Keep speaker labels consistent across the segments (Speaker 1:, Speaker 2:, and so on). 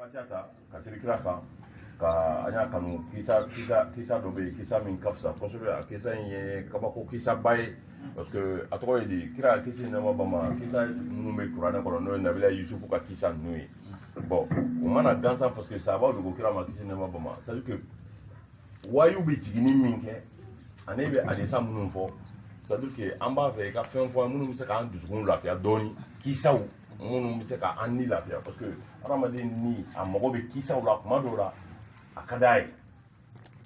Speaker 1: Fatiata kasirikira kan ka anya kanu kisa dɔ bɛ yen kisa min ka fisa kosɛbɛ a kisa in ye kabako kisaba ye parce que a tɔgɔ ye di kira kisi nɛma bama kisa minnu bɛ kuranɛ kɔnɔ n'o ye nabila yusufu ka kisa ninnu ye bon o mana gansan parce que sahabaw de ko kira ma kisi nɛma bama c'est à dire que wayu bɛ jigini min kɛ ani bɛ hadisa minnu fɔ c'est à dire que an b'a fɛ i ka fɛn fɔ minnu bɛ se k'an dusukun lafiya dɔɔni kisaw minnu bɛ se k'an ni lafiya parce que hadamaden ni a mago bɛ kisaw la kuma dɔw la a ka d'a ye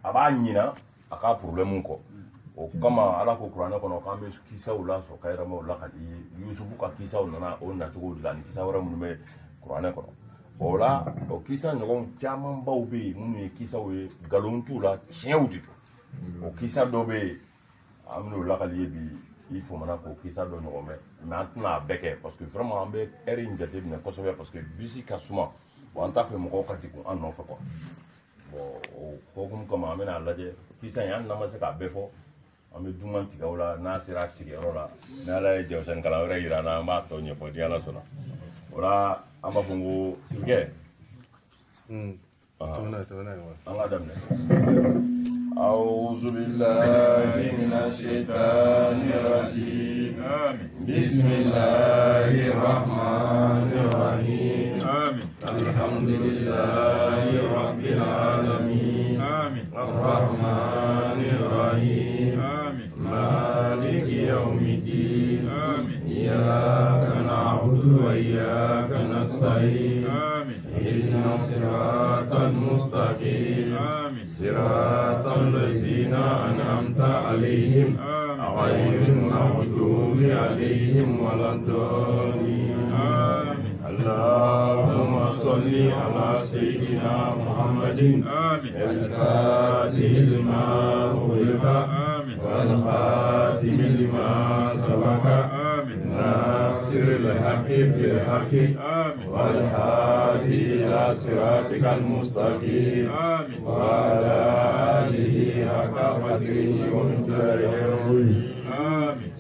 Speaker 1: a b'a ɲina a ka problème kɔ o kama ala ko kuranɛ kɔnɔ k'an bɛ kisaw la sɔrɔ kayiramaw la ka di yusufu ka kisaw nana o nacogo de la ni kisa wɛrɛ minnu bɛ kuranɛ kɔnɔ o la o kisa ɲɔgɔn camanbaw bɛ yen minnu ye kisaw ye nkalon t'u la tiɲɛw de don o kisa dɔ bɛ yen an bɛn'o lakali ye bi i fɔmana k'o kisa dɔ ɲɔgɔn mɛn mais an tɛna a bɛɛ kɛ parce que vraiment an bɛ heure in jateminɛ kosɛbɛ parce que bisi ka suma wa an t'a fɛ mɔgɔw ka degun an nɔfɛ quoi bon o hokumu kama an bɛna lajɛ kisa in an n'an ma se k'a bɛɛ fɔ an bɛ duman tigɛ o la n'a sera a tigɛyɔrɔ la ni ala ye jawusani kalan wɛrɛ yira an na an b'a tɔ ɲɛfɔ ni ala sɔnna o la an b'a fɔ n ko sirikɛ an ka daminɛ أعوذ بالله من الشيطان الرجيم بسم الله الرحمن الرحيم الحمد لله رب العالمين الرحمن الرحيم مالك يوم الدين إياك نعبد وإياك نستعين اهدنا الصراط المستقيم صراط الذين أنعمت عليهم غير المغضوب عليهم ولا الضالين اللهم صل على سيدنا محمد الفاتح لما أغلق والخاتم لما سبق ناصر الحق بالحق والهادي إلى صراطك المستقيم وعلى آله حق قدره ومقداره العظيم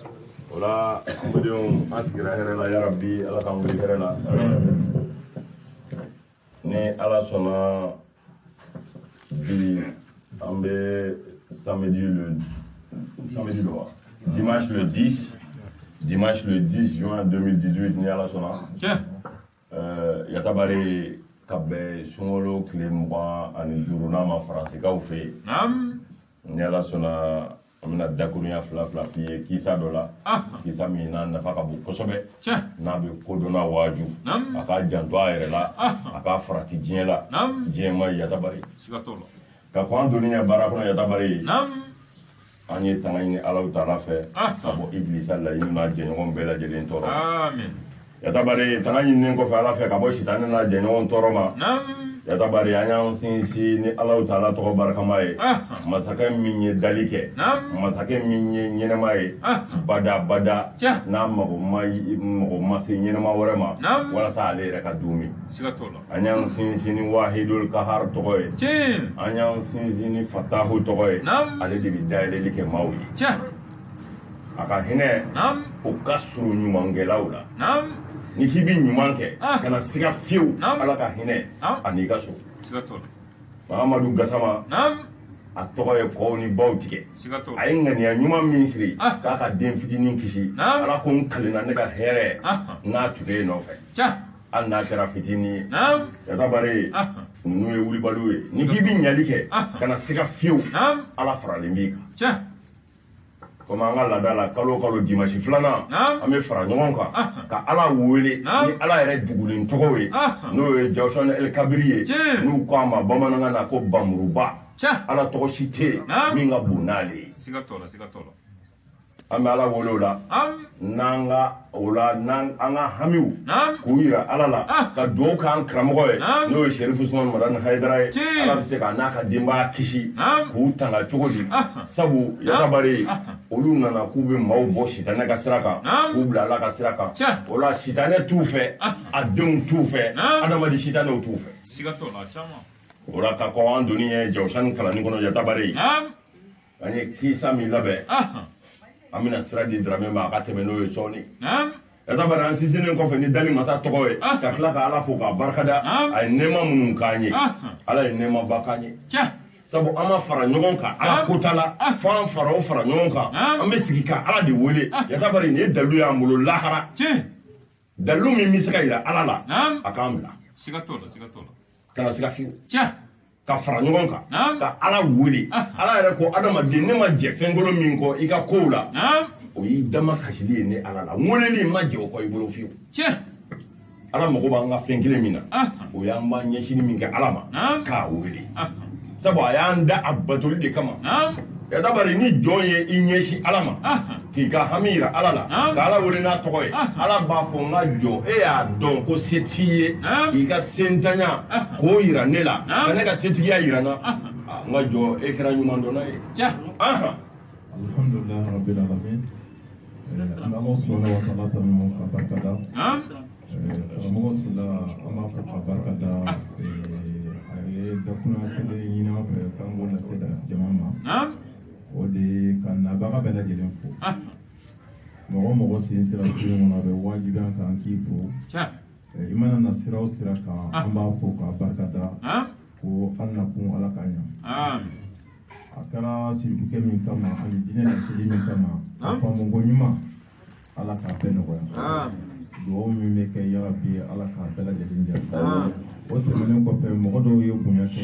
Speaker 1: ولا أمديهم أسكر هرلا يا ربي الله كان هرلا ni ala sɔnna bi an bɛ dimanche le 10 juin 2018 ni ala sɔnna yatabare ka bɛn sunkalo tile 25 n'a ma faransikaw fɛ yen ni ala sɔnna an bɛna dakurunya fila f'i ye kisa dɔ la kisa min n'a nafa ka bon kosɛbɛ n'a bɛ kodɔnna waaju a ka janto a yɛrɛ la a ka farati diɲɛ la diɲɛ ma yatabare ka kɔn an donni ɲɛ baara kɔnɔ yatabare an ye tanga ɲini alaw taala fɛ ka bɔ ibilisa laɲini n'a jɛɲɔgɔn bɛɛ lajɛlen tɔɔrɔ yatabare tanga ɲininen kɔfɛ ala fɛ ka bɔ sitanɛ n'a jɛɲɔgɔn tɔɔrɔ ma yatabare an y'an sinsin ni alaw taala tɔgɔ barikama ye masakɛ min ye dali kɛ masakɛ min ye ɲɛnɛma ye bada n'a mago ma se ɲɛnɛma wɛrɛ ma walasa ale yɛrɛ ka duumi an y'an sinsin ni wahidul kahar tɔgɔ ye an y'an sinsin ni fatahu tɔgɔ ye ale de bɛ dayɛlɛli kɛ maaw ye a ka hinɛ o ka surun ɲumankɛlaw la ni k'i bɛ ɲuman kɛ kana siga fiyewu ala ka hinɛ ani ka so mahamadu gasama a tɔgɔ ye kɔw ni baw tigɛ a ye ŋaniya ɲuman min siri k'a ka den fitinin kisi ala ko n kalenna ne ka hɛrɛ n'a tugɛ nɔfɛ hali n'a kɛra fitinin ye yatabare ninnu ye wulibaliw ye ni k'i bɛ ɲali kɛ kana siga fiyewu ala faralen b'i kan comme an ka laada la kalo kalo dimanche filanan an bɛ fara ɲɔgɔn kan ka ala wele ni ala yɛrɛ dugulen tɔgɔw ye n'o ye jawusani el kabiri ye n'u ko a ma bamanankan na ko bamuruba ala tɔgɔ si tɛ yen min ka bon n'ale ye an bɛ ala wele o la n'an ka hamiw k'u yira ala la ka dugawu k'an karamɔgɔ ye n'o ye sherifu usman madani hayidara ye ala bɛ se ka n'a ka denbaya kisi k'u tanga cogo di sabu yatabare olu nana k'u bɛ maaw bɔ sitanɛ ka sira kan k'u bila ala ka sira kan o la sitanɛ t'u fɛ a denw t'u fɛ adamaden sitanɛw t'u fɛ o la ka kɔn an donni ye jawusani kalanni kɔnɔ yatabare an ye kisa min labɛn an bɛna sira di Dramé ma a ka tɛmɛ n'o ye sɔɔni yatabari an sisinen kɔfɛ ni dali masa tɔgɔ ye ka tila ka ala fo k'a barikada a ye nɛɛma minnu k'an ye ala ye nɛɛma ba k'an ye sabu an ma fara ɲɔgɔn kan ala kota la fo an fara o fara ɲɔgɔn kan an bɛ sigi ka ala de wele yatabari nin ye dalilu y'an bolo lahara dalilu min bɛ se ka yira ala la a k'an bila kana siga fiyewu ka fara ɲɔgɔn kan ka ala wele ala yɛrɛ ko adamaden ne ma jɛ fɛnkolo min kɔ i ka kow la o y'i dama kasili ye ne ala la weleli ma jɛ o kɔ i bolo fiyewu ala mago b'an ka fɛn kelen min na o y'an b'an ɲɛsini min kɛ ala ma k'a wele sabu a y'an da a batoli de kama yatabari ni jɔn ye i ɲɛsi ala ma k'i ka hami yira ala la ka ala wele n'a tɔgɔ ye ala b'a fɔ n ka jɔn e y'a dɔn ko se t'i ye k'i ka sentanya k'o yira ne la ka ne ka setigiya yira n na n ka jɔn e kɛra ɲuman dɔnna ye
Speaker 2: alhamdulillah rabbil alamin Allah subhanahu wa ta'ala ta min ka barkada karamɔgɔ sila an b'a fɔ ka barkada a ye dakuna kelen ɲini an fɛ k'an k'o lase jama ma o de ka nabaga bɛɛ lajɛlen fo mɔgɔ mɔgɔ sen sera kelen kɔnɔ a bɛ wajibi an kan k'i fo i mana na sira o sira kan an b'a fo k'a barkada ko an nakun ala ka ɲa a kɛra sirikukɛ min kama ani diinɛ laseli min kama a faamuko ɲuman ala k'a bɛɛ nɔgɔya dugawu min bɛ kɛ yarabi ala k'a bɛɛ lajɛlen jaabi o tɛmɛnen kɔfɛ mɔgɔ dɔw ye bonya kɛ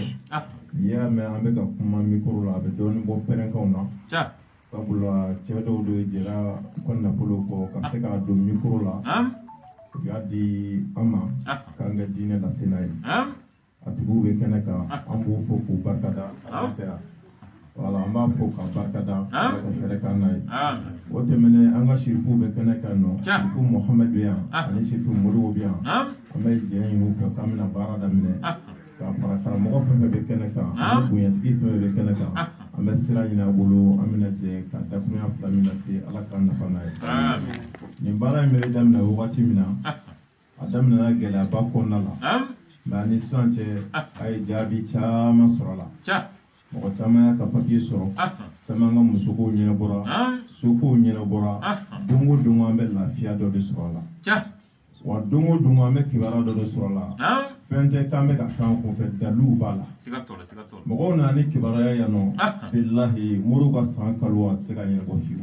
Speaker 2: n'i y'a mɛn an bɛ ka kuma mikoro la a bɛ dɔɔnin bɔ pɛrɛnkanw na sabula cɛ dɔw de jɛra ko nafolo kɔ ka se k'a don mikoro la u y'a di an ma k'an ka diinɛ lase n'a ye a tigiw bɛ kɛnɛ kan an b'u fo k'u barikada ala fɛ yan wala an b'a fɔ ka barikada ala ka fɛrɛ k'an n'a ye o tɛmɛnen an ka sirifuw bɛ kɛnɛ kan nɔ sirifu Muhamɛd bɛ yan ani sirifu Modibo bɛ yan an bɛ jɛ ɲini u fɛ k'an bɛna baara daminɛ ka fara karamɔgɔ fɛn fɛn bɛ kɛnɛ kan ani bonyatigi fɛn fɛn bɛ kɛnɛ kan an bɛ sira ɲini a bolo an bɛna jɛ ka dakurunya fila min lase ala k'an nafa n'a ye nin baara in bɛ daminɛ wagati min na a daminɛna gɛlɛyaba kɔnɔna la mɛ ani sisan cɛ a ye jaabi caman sɔrɔ a la mɔgɔ caman y'a ka papiye sɔrɔ caman ka musokow ɲɛnabɔra sokow ɲɛnabɔra don o don an bɛ lafiya dɔ de sɔrɔ a la wa don o don an bɛ kibaruya dɔ de sɔrɔ a la fɛn tɛ k'an bɛ ka k'an kunfɛ daliluw b'a la mɔgɔw nana ni kibaruya yan nɔ bilahi moriw ka san kalo a tɛ se ka ɲɛnabɔ fiyewu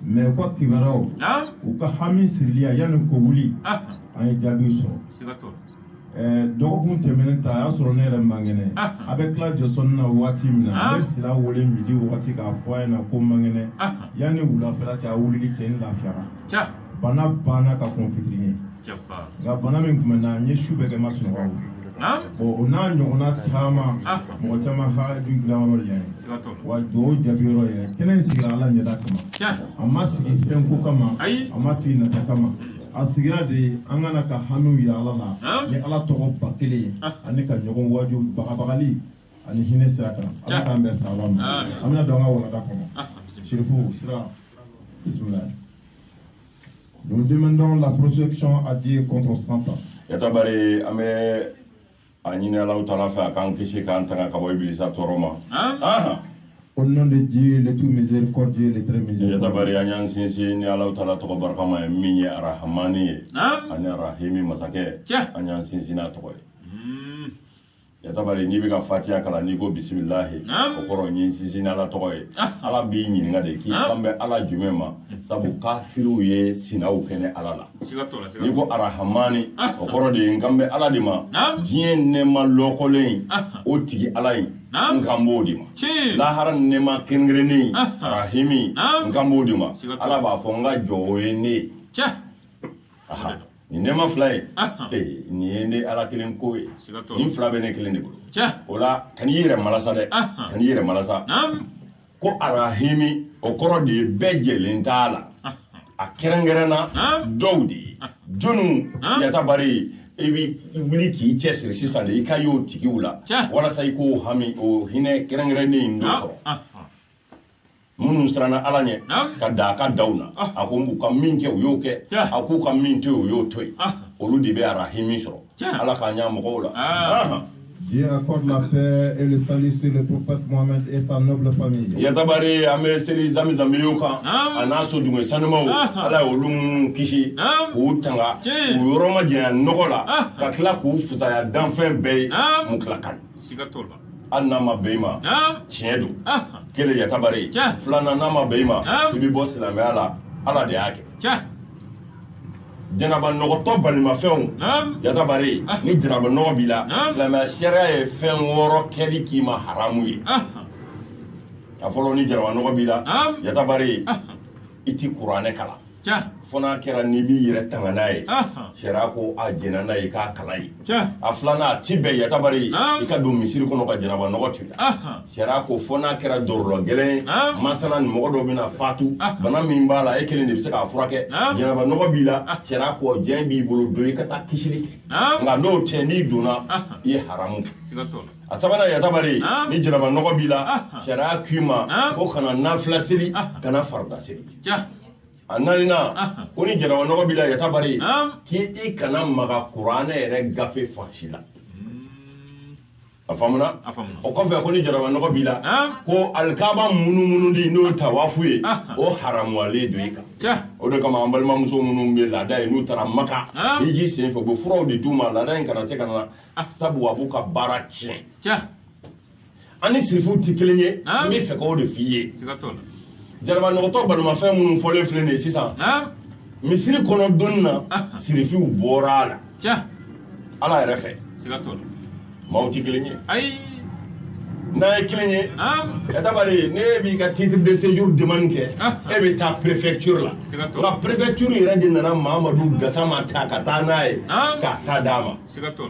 Speaker 2: mɛ u ka kibaruyaw u ka hami siriliya yanni ko wuli an ye jaabi sɔrɔ dɔgɔkun tɛmɛnen ta a y'a sɔrɔ ne yɛrɛ man kɛnɛ a bɛ tila jɔsɔnni na waati min na a bɛ sira wele midi waati k'a fɔ a ɲɛna ko man kɛnɛ yanni wulafɛla cɛ a wulili cɛ ni lafiyara bana banna ka kɔn fitiri ye nka bana min tun bɛ na n ye su bɛɛ kɛ n ma sunɔgɔ o n'a ɲɔgɔnna caman mɔgɔ caman haju dilan yɔrɔ yan ye wa dugawu jaabi yɔrɔ yɛrɛ kɛnɛ in sigira ala ɲɛda kama a ma sigi fɛnko kama a ma sigi nata kama a sigira de an kana ka hamiw yira ala la ni ala tɔgɔ ba kelen ye ani ka ɲɔgɔn waju bagabagali ani hinɛ sira kan ala k'an bɛn sababa ma an bɛna don an ka walanda kɔnɔ sirifu sira bisimila. Nous demandons la protection à Dieu contre Satan.
Speaker 1: Yatabari ame ɲini Alahu Taala fɛ a k'an kisi k'an tanga ka bɔ Ibilisa tɔɔrɔ ma.
Speaker 2: Au nom de Dieu, le tout miséricordieux, le très miséricordieux.
Speaker 1: Yatabari an y'an sinsin ni Alahu Taala tɔgɔ barikama ye min ye Arahamani ye ani Arahimi masakɛ an y'an sinsin n'a tɔgɔ ye. Yatabari n'i bɛ ka Fatiha kalan n'i ko bisimilahi o kɔrɔ n ye sinsin n'Ala tɔgɔ ye Ala b'i ɲininka de k'i kan bɛ Ala jumɛn ma sabu kafiriw ye sinaw kɛ ni Ala la n'i ko Arahamani o kɔrɔ de ye n kan bɛ Ala de ma diɲɛ nɛɛma lɔkɔlen o tigi Ala in n kan b'o de ma lahara nɛɛma kɛrɛnkɛrɛnnen Arahimi n kan b'o de ma Ala b'a fɔ n ka jɔ o ye ne ye. Nin nɛɛma fila ye nin ye ne Ala kelen ko ye nin fila bɛ ne kelen de bolo o la kan'i yɛrɛ malasa dɛ kan'i yɛrɛ malasa ko Arahimi o kɔrɔ de ye bɛɛ jɛlen t'a la a kɛrɛnkɛrɛnna dɔw de ye jɔnniw Yatabari i bɛ wuli k'i cɛsiri sisan de i ka y'o tigiw la walasa i k'o hami o hinɛ kɛrɛnkɛrɛnnen in dɔ sɔrɔ minnu siranna Ala ɲɛ ka da a ka daw na a ko u ka min kɛ u y'o kɛ a k'u ka min to yen u y'o to yen olu de bɛ Arahimi sɔrɔ Ala k'an ɲa mɔgɔw la.
Speaker 2: Dieu accorde la paix et le salut sur le prophète Mohammed et sa noble famille.
Speaker 1: Yatabari ameseli zamizamiyuka anaso dungue sanmo ala olum kishi utanga uroma dia nogola kakla ku fusaya danfen be muklakan
Speaker 3: sigatolba
Speaker 1: annama beima chiedu kele yatabari flana nama beima ibi boss la me ala de yake janaba nogoto balima fɛnw yatabari ni janaba nogo bila silamɛ sariya ye fɛn wɔɔrɔ kɛli k'i ma haramu ye a fɔlɔ ni janaba nogo bila yatabari i ti kuranɛ kalan fo n'a kɛra n'i b'i yɛrɛ tanga n'a ye sariya ko a jɛna n'a ye k'a kalan ye a filanan a ti bɛn yatabari i ka don misiri kɔnɔ ka janaba nɔgɔ to sariya ko fo n'a kɛra dɔrɔlɔ gɛlɛn masala ni mɔgɔ dɔw bɛna fatu bana min b'a la e kelen de bɛ se k'a furakɛ janaba nɔgɔ b'i la sariya ko diɲɛ b'i bolo don i ka taa kisili kɛ nka n'o tɛ n'i donna i ye haramu a sabanan yatabari ni janaba nɔgɔ b'i la sariya k'i ma ko kana nafila seli kana farida seli a naanina ko ni janaba nɔgɔ b'i la yatabari k'i kana maga kuranɛ yɛrɛ gafe fansi la a faamuna o kɔfɛ ko ni janaba nɔgɔ b'i la ko alikaba munumunu n'o ye tawafu ye o haramuyalen don i kan o de kama an balimamuso minnu bɛ laada ye n'u taara maka hiji sen fɛ u bɛ furaw de d'u ma laada in kana se ka na sabu a b'u ka baara tiɲɛ an ni sirifuw tɛ kelen ye n bɛ fɛ k'o de f'i ye janaba nɔgɔtɔ balimafɛn minnu fɔlen filɛ nin ye sisan misiri kɔnɔ donni na sirifiw bɔra a la ala yɛrɛ fɛ maaw tɛ kelen ye n'a ye kelen ye yatabari ne b'i ka titre de séjour demande kɛ e bɛ taa préfecture la nka préfecture yɛrɛ de nana Mamadu Gassama ta ka taa n'a ye k'a ta d'a ma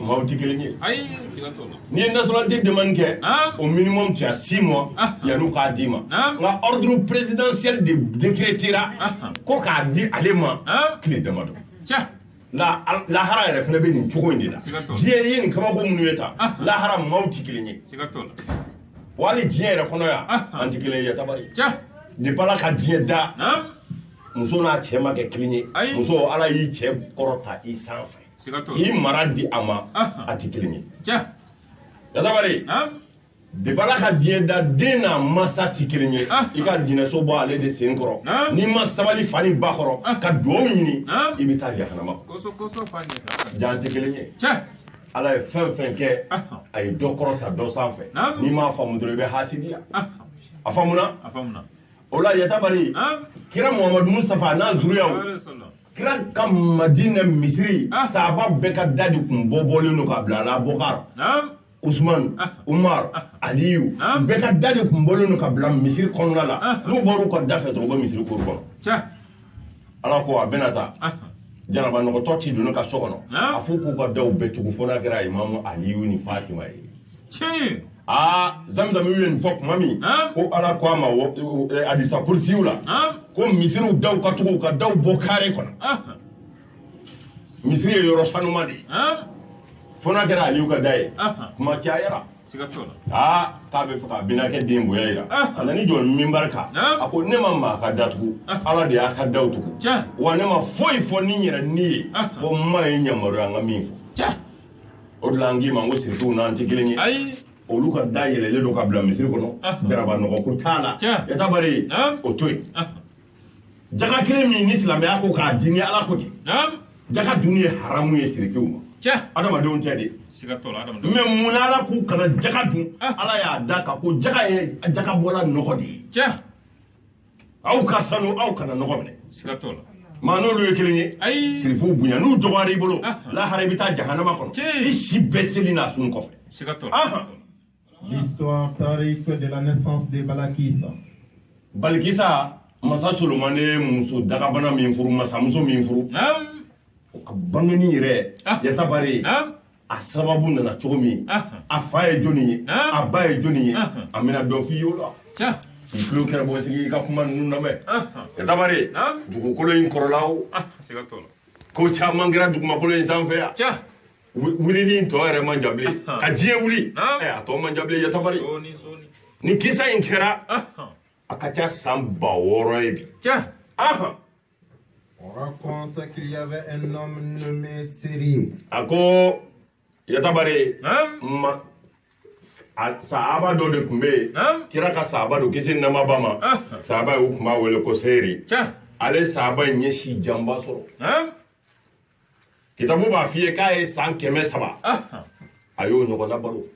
Speaker 1: maaw tɛ kelen ye n'i ye nationalité demande kɛ au minimum tu as 6 mois yan'u k'a d'i ma nka ordre présidentiel de décrétera ko k'a di ale ma tile damadɔ lahara yɛrɛ fana bɛ nin cogo in de la diɲɛ ye nin kabako minnu ye ta lahara maaw tɛ kelen ye wali diɲɛ yɛrɛ kɔnɔ yan an tɛ kelen ye yatabari ni bala ka diɲɛ da muso n'a cɛ ma kɛ kelen ye muso ala y'i cɛ kɔrɔta i sanfɛ k'i mara di a ma a tɛ kelen ye yatabari de bala ka diɲɛ da den n'a masa tɛ kelen ye i ka jinɛso bɔ ale de sen kɔrɔ n'i ma sabali fani ba kɔrɔ ka dugawu ɲini i bɛ taa jahanama jan tɛ kelen ye ala ye fɛn fɛn kɛ a ye dɔ kɔrɔta dɔ sanfɛ n'i m'a faamu dɔrɔn i bɛ hasidiya a faamuna o la yatabari kira Muhamadu Mustafa n'a zuriyaw kira ka Madina misiri sahaba bɛɛ ka da de kun bɔlen don ka bila la Bokar Usman Umar Aliyu bɛɛ ka da de kun bɔlen don ka bila misiri kɔnɔna la n'u bɔr'u ka da fɛ dɔrɔn u bɛ misiri kuru kɔnɔ ala ko a bɛna taa janaba nɔgɔtɔ ci donna ka so kɔnɔ a fɔ k'u ka daw bɛɛ tugu fo n'a kɛra Imamu Aliyu ni Fatima ye Zamzam ye nin fɔ tuma min ko ala ko a ma hadisa kurisiw la ko misiriw daw ka tugu ka daw bɔ kare kɔnɔ misiri ye yɔrɔ sanuman de ye fo n'a kɛra Aliyu ka da ye kuma cayara k'a bɛ fɛ ka binakɛ den bonya yira a nana jɔ minbari kan a ko ne ma maa ka da tugu ala de y'a ka daw tugu wa ne ma foyi fɔ ni yɛrɛ ni ye fo n ma ye yamaruya an ka min fɔ o de la an k'i ma n ko sirifuw n'an tɛ kelen ye olu ka da yɛlɛlen don ka bila misiri kɔnɔ jaraba nɔgɔ ko t'a la yatabari o to yen jaga kelen min ni silamɛya ko k'a di ni ala ko ten jaga dun ye haramu ye sirifiw ma adamadenw tɛ de mais mun na ala k'u kana jaga dun ala y'a da kan ko jaga ye jaga bɔla nɔgɔ de ye aw ka sanu aw kana nɔgɔ minɛ maa n'olu ye kelen ye sirifuw bonya n'u dɔgɔyara i bolo lahara i bɛ taa jahanama kɔnɔ i si bɛɛ seli n'a sun kɔfɛ.
Speaker 2: L'histoire tarique de la naissance de Balakissa.
Speaker 1: Balikisa masa Solomon ye muso dagabana min furu masamuso min furu o ka bangeni yɛrɛ yatabari a sababu nana cogo min a fa ye jɔnni ye a ba ye jɔnni ye a bɛna dɔ f'i ye o la k'i tulo kɛra bɔsigi i ka kuma ninnu lamɛn yatabari dugukolo in kɔrɔla o ko caman kɛra dugumakolo in sanfɛ yan wulili tɔ yɛrɛ man jan bilen ka diɲɛ wuli a tɔ man jan bilen yatabari ni kisa in kɛra a ka ca san 600 ye bi.
Speaker 2: On raconte qu'il y avait un homme nommé Série.
Speaker 1: A ko yatabari sahaba dɔ de tun bɛ yen kira ka sahaba don kisi nama ba ma sahaba ye o tun b'a wele ko seyiri ale sahaba in ye si janba sɔrɔ kitabu b'a f'i ye k'a ye san 300 a y'o ɲɔgɔnna balo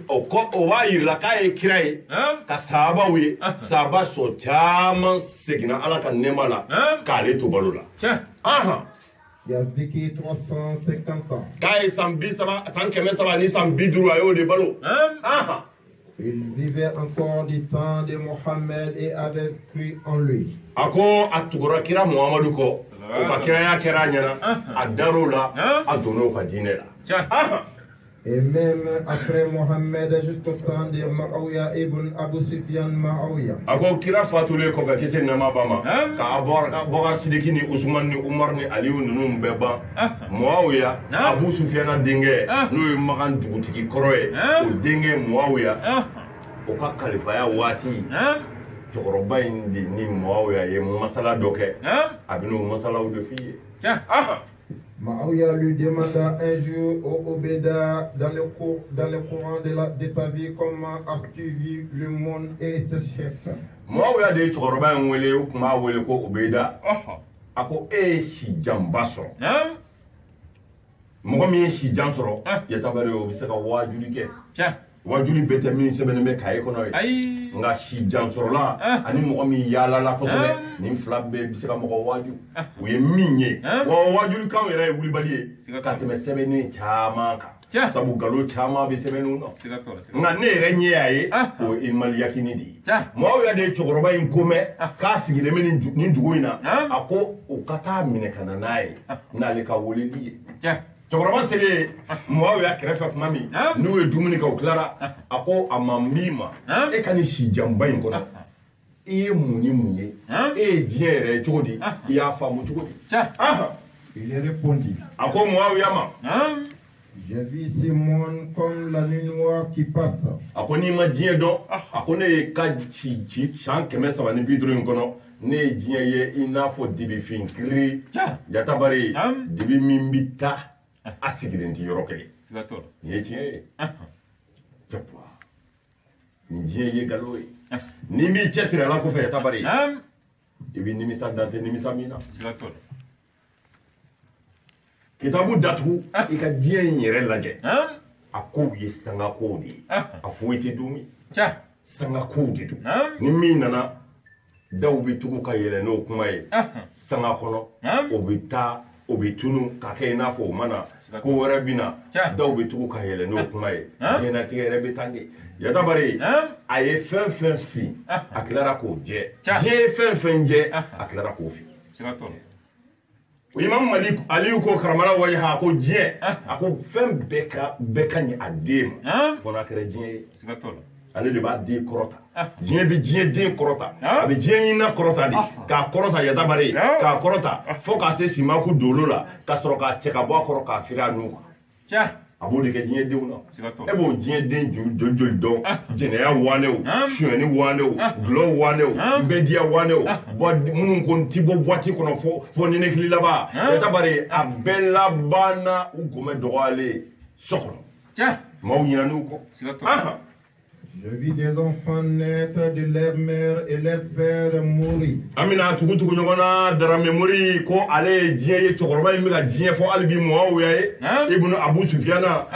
Speaker 1: o b'a yirila k'a ye kira ye ka sahabaw ye sahaba sɔ caman seginna ala ka nɛɛma la k'ale to balo la
Speaker 3: Il a vécu 350 ans.
Speaker 1: K'a ye san 300 ni san 50 a y'o de balo
Speaker 3: Il vivait encore du temps de Mohammed et avait cru en lui.
Speaker 1: a ko a tugura kira muhamadu kɔ o ka kiraya kɛra a ɲɛna a dar'o la a donn'o ka diinɛ la
Speaker 3: Et même après Mohammed, jusqu'au temps de Ma'awiya ibn Abu Sufyan Ma'awiya.
Speaker 1: a ko kira fatulen kɔfɛ kisi nɛɛma ba ma ka Abubakar Sidiki ni Usman ni Umar ni Aliyu ninnu bɛɛ ban Muawiya Abu Sufyana denkɛ n'o ye Makan dugutigi kɔrɔ ye o denkɛ Muawiya o ka kalifaya waati cɛkɔrɔba in de ni Muawiya ye masala dɔ kɛ a bɛ n'o masalaw de f'i ye
Speaker 3: Ma'awiya lui demanda un jour au Obeda dans le courant de ta vie comment as-tu vu le monde et ses chefs.
Speaker 1: Muawiya de ye cɛkɔrɔba in wele o tun b'a wele ko Obeda a ko e ye si janba sɔrɔ mɔgɔ min ye si jan sɔrɔ yatabari o bɛ se ka waajuli kɛ wajuli bɛɛ tɛ min sɛbɛnnen bɛ kaye kɔnɔ ye nka si jan sɔrɔla ani mɔgɔ min yaalala kosɛbɛ nin fila bɛɛ bɛ se ka mɔgɔ waaju o ye min ye wa waajuli kan yɛrɛ ye wulibali ye ka tɛmɛ sɛbɛnnen caman kan sabu nkalon caman bɛ sɛbɛnninw na nka ne yɛrɛ ɲɛ y'a ye o ye Ilmaliyakini de ye Muawiya de ye cɛkɔrɔba in ko mɛn k'a sigilen bɛ nin dugu in na a ko o ka taa minɛ ka na n'a ye n'ale ka weleli ye cɛkɔrɔba selen Muawiya kɛrɛfɛ tuma min n'u ye dumuni kɛ u tilara a ko a ma n b'i ma e ka nin si janba in kɔnɔ i ye mun ni mun ye e ye diɲɛ yɛrɛ ye cogo di i y'a faamu cogo di
Speaker 3: Il répondit
Speaker 1: a ko Muawiya ma
Speaker 3: j'ai vu ce monde comme la nuit noire qui passe.
Speaker 1: a ko n'i ma diɲɛ dɔn a ko ne ye ka ci san 350 ni 50 in kɔnɔ ne ye diɲɛ ye i n'a fɔ dibifin kiri yatabari dibi min bi taa a sigilen tɛ yɔrɔ kelen nin ye tiɲɛ ye japuwa nin diɲɛ ye nkalon ye n'i m'i cɛsiri ala kɔfɛ yatabari i bɛ nimisa dan tɛ nimisa min na kitabu datugu i ka diɲɛ in yɛrɛ lajɛ a kow ye sangakow de ye a foyi tɛ dun sangakow de don ni min nana daw bɛ tugu ka yɛlɛ n'o kuma ye sanga kɔnɔ o bɛ taa o bɛ tunu ka kɛ i n'a fɔ o mana ko wɛrɛ bɛ na daw bɛ tugu ka yɛlɛ n'o kuma ye diɲɛlatigɛ yɛrɛ bɛ tan de yatabari a ye fɛn fɛn fin a tilara k'o jɛ diɲɛ ye fɛn fɛn jɛ a tilara k'o fin Imam Aliyu ko karamala wajaha ko diɲɛ a ko fɛn bɛɛ ka ɲɛ a den ma fo n'a kɛra diɲɛ ye ale de b'a den kɔrɔta diɲɛ bɛ diɲɛ den kɔrɔta a bɛ diɲɛ ɲinina kɔrɔta de k'a kɔrɔta yatabari k'a kɔrɔta fo k'a se simaku dolo la ka sɔrɔ k'a cɛ ka bɔ a kɔrɔ k'a feere a nun kan a b'o de kɛ diɲɛ denw na e b'o diɲɛ den joli joli dɔn jɛnɛya wanew suyɛni wanew dulɔ wanew nbɛdiya wanew minnu ko n ti bɔ buwati kɔnɔ fo ninɛkili laban yatabari a bɛɛ labanna u gɔmɛ dɔgɔyalen so kɔnɔ maaw ɲinan'u kɔ
Speaker 3: Je vis des enfants naître de leur mère et leur père mourir.
Speaker 1: Amina tugu ɲɔgɔn na Darame Mori ko ale ye diɲɛ ye cɛkɔrɔba in bɛ ka diɲɛ fɔ hali bi Muawiya ye Ibn Abu Sufyana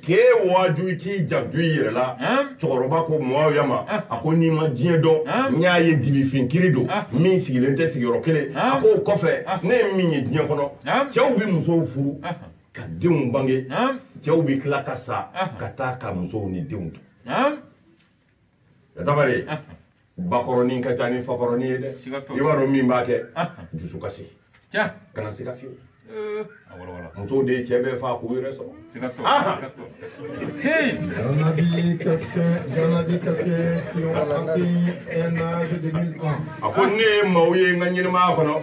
Speaker 1: k'e waaju k'i janto i yɛrɛ la cɛkɔrɔba ko Muawiya ma a ko n'i ma diɲɛ dɔn n y'a ye dibifin kiri don min sigilen tɛ sigiyɔrɔ kelen a ko o kɔfɛ ne ye min ye diɲɛ kɔnɔ cɛw bɛ musow furu ka denw bange cɛw bɛ tila ka sa ka taa ka musow ni denw to yatabari bakɔrɔnin ka ca ni fakɔrɔnin ye dɛ i b'a dɔn min b'a kɛ dusukasi kana se ka fiyewu musow de ye cɛ bɛɛ faa k'u yɛrɛ sɔrɔ
Speaker 3: J'en ai vu quelqu'un qui ont atteint un âge de 1000 ans.
Speaker 1: a ko ne ye maaw ye n ka ɲɛnɛmaya kɔnɔ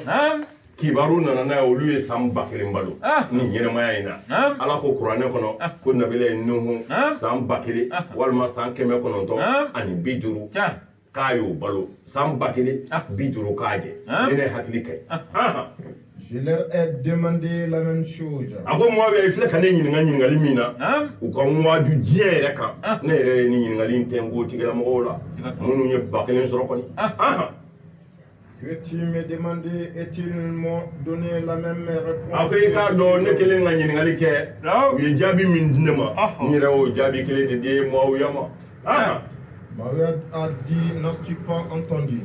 Speaker 1: kibaru nana n'a ye olu ye san 1000 balo nin ɲɛnɛmaya in na ala ko kuranɛ kɔnɔ ko nabila ye Nuhu san 1000 walima san 900 ani 50 k'a y'o balo san 1000 50 k'a jɛ ne ne hakili ka ɲi
Speaker 3: Je leur ai demandé la même chose.
Speaker 1: Ako Muawiya ifle kane nyingali mina. Uka mwaju diye reka. Ne re ni nyingali ntengo tigela mola. Munu nye bakelen soro koni.
Speaker 3: Que tu me demandais et tu m'as donné la même réponse.
Speaker 1: Après ka do ne kelen nga nyingali ke. Ye jabi min dinema. Ni rewo jabi kele de Muawiya ma.
Speaker 3: Muawiya a dit, n'as-tu pas entendu?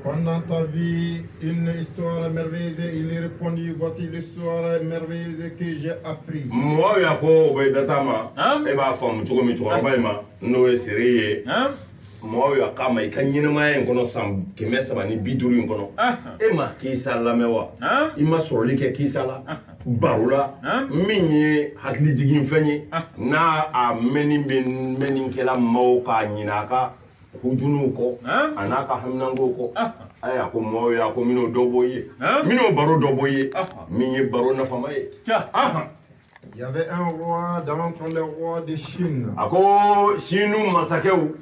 Speaker 3: Pendant ta vie, une histoire merveilleuse, il répondit, voici l'histoire merveilleuse que j'ai appris.
Speaker 1: Muawiya ko be datama. E ba fam chugo mi chugo ba ma. No e seriye. Muawiya kama ikanyinema en kono sam kemesa bani biduru en kono. E ma kisa lamewa. Ima sorli ke kisa la. Barula minye hakli jigin fenye na a menin kela mauka nyinaka hujunu ko anaka hamnango ko aya ko Muawiya ko mino doboye mino baro doboye minye baro na famaye.
Speaker 3: Il y avait un roi d'entre les rois de Chine.
Speaker 1: Ako Chinu masakeu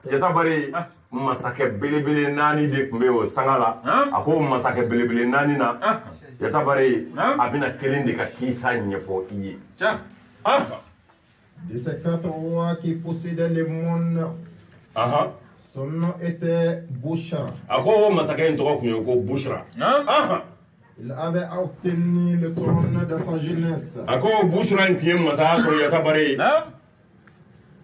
Speaker 1: yata bari masake belebele nani de kumeo sangala ako masake belebele nani na yata bari abina kelen de ka kisa nyefo iye.
Speaker 3: De ces 4 rois qui possédaient le monde, son nom était Bushra.
Speaker 1: Ako masake ntoko kunyo ko Bushra.
Speaker 3: Il avait obtenu le trône de sa jeunesse.
Speaker 1: Ako Bushra nkiye masaka so yata bari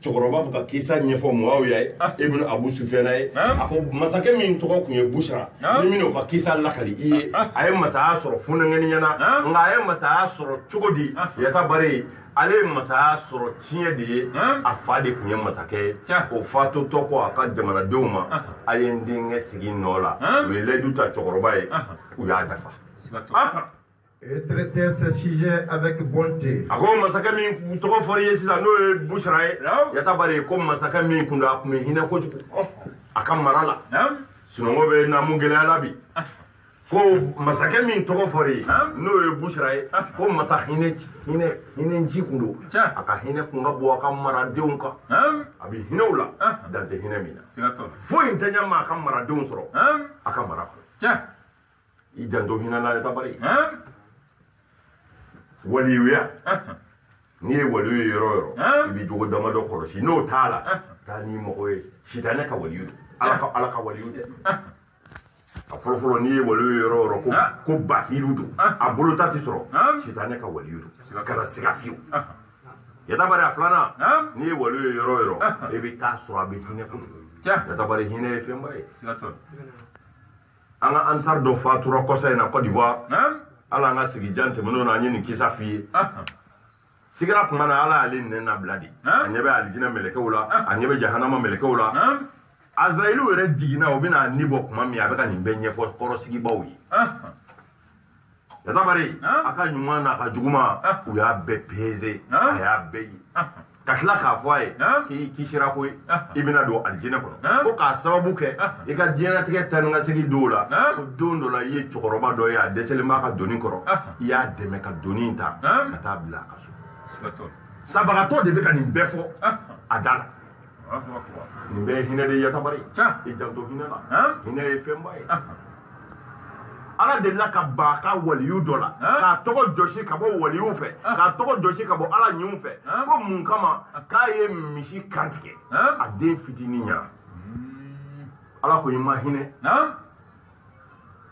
Speaker 1: chokoroba buka kisa nyefo Muawiya ibn Abu Sufyan ako masake min toko kunye Bushra ni mino ka kisa lakali iye ay masaya soro funangani nyana nga ay masaya soro chogodi yata bari ale masaya soro tiye de afade kunye masake o fato toko aka jamana deuma ayendinge sigi nola wele duta chokoroba u ya dafa
Speaker 3: Et traitait ce sujet avec bonté.
Speaker 1: Ako masaka min toko foriye sisa no Bushra yata bari ko masaka min kunda kuma hina ko aka marala sinongo be na mungela labi ko masaka min toko foriye no Bushra ko masa hine nji kundo aka hine kunga bo aka mara deunka abi hinawla dante hine mina fo intanya ma aka mara deun soro aka mara ko I jando hina la yata bari waliya ni waliyu yoro ibi jogo dama do koroshi no tala tani mo e shitane ka waliyu ala ka waliyu te afolo ni waliyu yoro ko bakilu do abolo tati soro shitane ka waliyu kala sigafiu yata bari aflana ni waliyu yoro ibi ta soro abi hine ko yata bari hine fembaye anga ansar do fatura kosa na Côte d'Ivoire ala nga sigi jante mono na nyini kisa fi sigira kuma na ala ali nena bladi anyebe alijina meleke wala anyebe jahannama meleke wala Azrailu were digina obina nibo kuma mi abeka ni benye fo koro sigi bawi yata bari aka nyuma na aka juguma uya be peze aya be kashla ka fwaye ki shira ko ibina do aljina ko ko ka sababu ke e ka jena tike tan nga sigi dola ko dondo la ye chokoroba do ya desele ma ka doni koro ya deme ka doni ta ka tabla ka so sabagato de be ka ni befo adala ni be hina de yata bari e janto hina la hina e fembaye ala de la ka ba ka waliyu dola ka togo joshi ka bo waliyu fe ka togo joshi ka bo ala nyum fe ko mun kama ka ye mishi kantike a den fitini nya ala ko imagine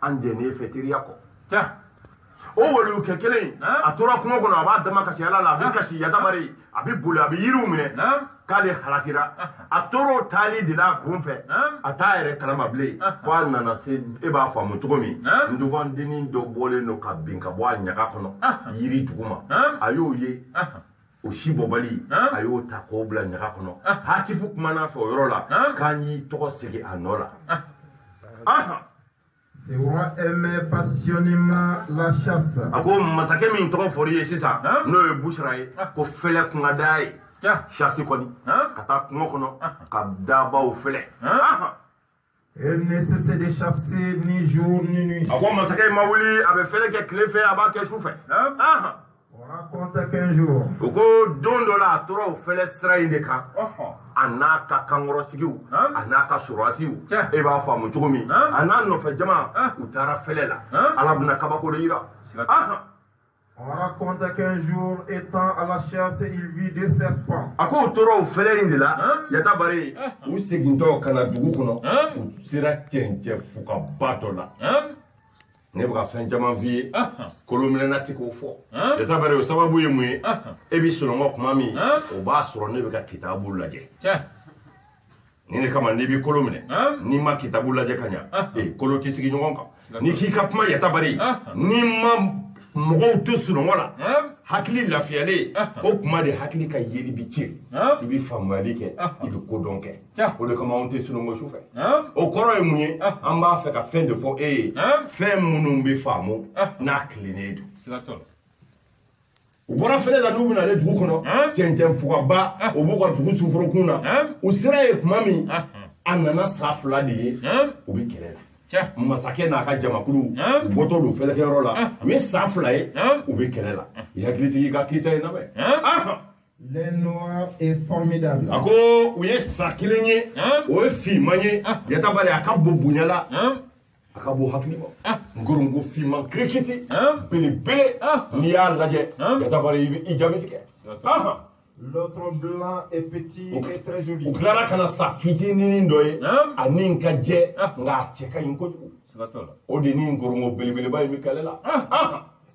Speaker 1: anje ne fetiriya ko o waliyu ke kelen a tora kuma kono aba dama kasi ala la bi kasi yata bari abi bula abi yiru mine kale halakira a toro tali de la gunfe a ta yɛrɛ kalama bilen fo a nana se e b'a faamu cogo min ndufandini dɔ bɔlen no ka bin ka bɔ a ɲaga kɔnɔ yiri duguma a y'o ye o si bɔbali a y'o ta k'o bila ɲaga kɔnɔ hatifu kumana fɛ o yɔrɔ la k'an y'i tɔgɔ segi a nɔ la
Speaker 3: Ce roi aimait passionnément la chasse.
Speaker 1: A ko masakɛ min tɔgɔ fɔri ye sisan n'o ye Bushra ye ko fɛlɛ kun ka d'a ye chasse kɔni ka taa kungo kɔnɔ ka dabaw fɛlɛ
Speaker 3: Il ne cessait de chasser ni jour ni nuit.
Speaker 1: A ko masakɛ ma wuli a bɛ fɛlɛ kɛ tile fɛ a b'a kɛ su fɛ
Speaker 3: On raconte qu'un jour
Speaker 1: o ko don dɔ la a tora o fɛlɛ sira in de kan a anaka kangorosigiu anaka surasiu e b'a faamu cogo min ana nɔfɛ jama u taara fɛlɛ la ala bɛna kabako de yira
Speaker 3: On raconte qu'un jour, étant à la chasse, il vit des serpents.
Speaker 1: Ako toro fɛlɛ in de la yata bari u segintɔ kana dugu kɔnɔ u sera cɛncɛn fugaba dɔ la ne bɛ ka fɛn caman f'i ye kolominɛna tɛ k'o fɔ yata bari o sababu ye mun ye e bɛ sunɔgɔ tuma min o b'a sɔrɔ ne bɛ ka kitabu lajɛ ni ne kama n'i bɛ kolo minɛ n'i ma kitabu lajɛ ka ɲa kolo tɛ sigi ɲɔgɔn kan n'i k'i ka kuma yata bari n'i ma mɔgɔw to sunɔgɔ la hakili lafiyalen o kuma de hakili ka yeli bi ciri i bɛ faamuyali kɛ i bɛ kodɔn kɛ o de kama anw tɛ sunɔgɔ su fɛ o kɔrɔ ye mun ye an b'a fɛ ka fɛn de fɔ e ye fɛn minnu bɛ faamu n'a tilennen don u bɔra fɛnɛ la n'u bɛna ale dugu kɔnɔ cɛncɛn fugaba o b'u ka dugu suforokun na u sera ye tuma min a nana sa fila de ye u bɛ kɛlɛ la masakɛ n'a ka jamakulu u bɔtɔ don fɛlɛkɛyɔrɔ la u ye sa fila ye u bɛ kɛlɛ la i hakili sigi i ka kisɛ ye lamɛn
Speaker 3: Les noirs est formidable.
Speaker 1: a ko u ye sa kelen ye o ye finman ye yata bari a ka bon bonya la a ka bon hakili ma nkoronko finman kirikisi belebele n'i y'a lajɛ yata bari i jaabi tigɛ
Speaker 3: L'autre blanc est petit et très joli.
Speaker 1: u tilara ka na sa fitinin dɔ ye a nin ka jɛ nka a cɛ ka ɲi kojugu o de ni nkoronko belebeleba in bɛ kɛlɛ la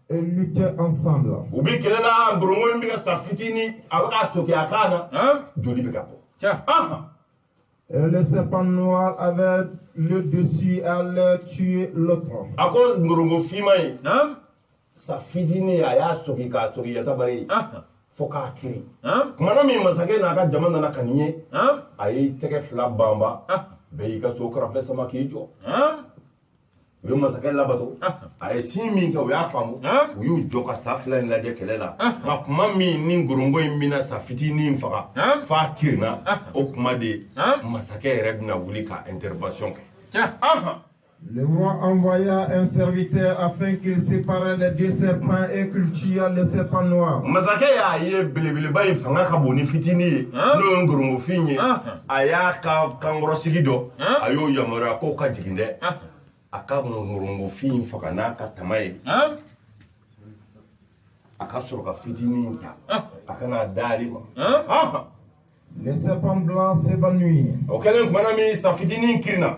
Speaker 3: Ils luttaient ensemble.
Speaker 1: u bɛ kɛlɛ la nkoronko in bɛ ka sa fitinin a bɛ ka soke a kan na joli bɛ ka bɔ
Speaker 3: Et le serpent noir avait le dessus et allait tuer l'autre.
Speaker 1: a ko nkoronko finman ye sa fitinin a y'a soki k'a soki yata bari fo k'a kiri kumana min masakɛ n'a ka jama nana ka nin ye a y'i tɛgɛ fila banba bɛɛ y'i ka so karafɛ sama k'i jɔ u ye masakɛ labato a ye sin min kɛ u y'a faamu u y'u jɔ ka sa fila in lajɛ kɛlɛ la nka kuma min ni nkoronko in bɛna sa fitinin faga f'a kirinna o kuma de masakɛ yɛrɛ bɛna wuli ka intervention kɛ
Speaker 3: Le roi envoya un serviteur afin qu'il sépare les deux serpents et qu'il tue le serpent noir.
Speaker 1: masakɛ y'a ye belebeleba in fanga ka bon ni fitinin ye n'o ye nkorongofin ye a y'a ka kankɔrɔsigi dɔ a y'o yamaruya k'o ka jigin dɛ a ka nkorongofin faga n'a ka tama ye a ka sɔrɔ ka fitinin ta a kana d'ale ma
Speaker 3: Le serpent blanc s'évanouit.
Speaker 1: o kɛlen kumana min sa fitinin kirinna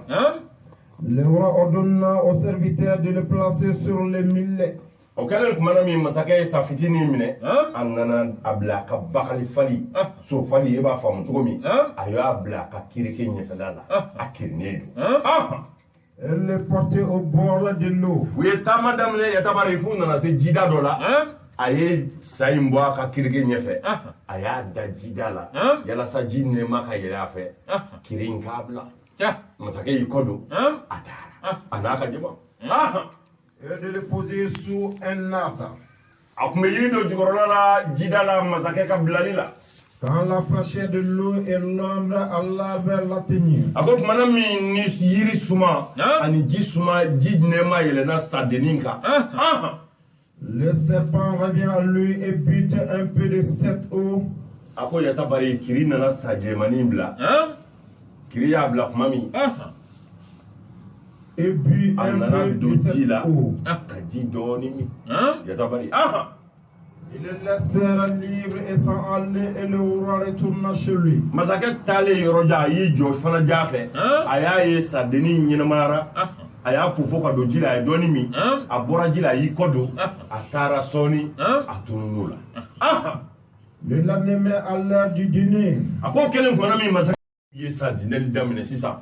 Speaker 3: Le roi ordonna au serviteur de le placer sur le millet.
Speaker 1: o kɛlen kumana min masakɛ ye sa fitinin minɛ a nana a bila a ka bakali fali so fali e b'a faamu cogo min a y'a bila a ka kirike ɲɛfɛla la a kirinen don
Speaker 3: Elle le portait au bord de l'eau.
Speaker 1: u ye taama daminɛ yatabari f'u nana se jida dɔ la a ye sa in bɔ a ka kirike ɲɛfɛ a y'a da jida la yalasa ji nɛɛma ka yɛlɛ a fɛ kiri in k'a bila masakɛ y'i kɔ don a taara a n'a ka jama
Speaker 3: Et de le poser sous un arbre.
Speaker 1: a tun bɛ yiri dɔ jukɔrɔla la jida la masakɛ ka bilali la
Speaker 3: Quand la fraîcheur de l'eau et l'ombre à l'arbre l'atteignirent.
Speaker 1: a ko tumana min ni yiri suma ani ji suma ji nɛɛma yɛlɛnna sadennin kan
Speaker 3: Le serpent revient à lui et bute un peu de cette eau.
Speaker 1: a ko yatabari kiri nana sa jɛmanin bila kiri y'a bila tuma min
Speaker 3: Et but
Speaker 1: a
Speaker 3: un
Speaker 1: nana
Speaker 3: peu
Speaker 1: don
Speaker 3: de
Speaker 1: ji
Speaker 3: cette
Speaker 1: la
Speaker 3: eau.
Speaker 1: ka ji dɔɔni min yatabari
Speaker 3: Ils le laissèrent libre et s'en allaient et le roi retourna chez lui.
Speaker 1: masakɛ taalen yɔrɔ jan a y'i jɔ fana ja fɛ a y'a ye sadennin ɲɛnamayara a y'a fofo ka don ji la a ye dɔɔni min a bɔra ji la a y'i kɔ don a taara sɔɔni a tunun'o la
Speaker 3: Le lendemain, à l'heure du dîner,
Speaker 1: a ko kelen kumana min masakɛ ye sardinɛli daminɛ sisan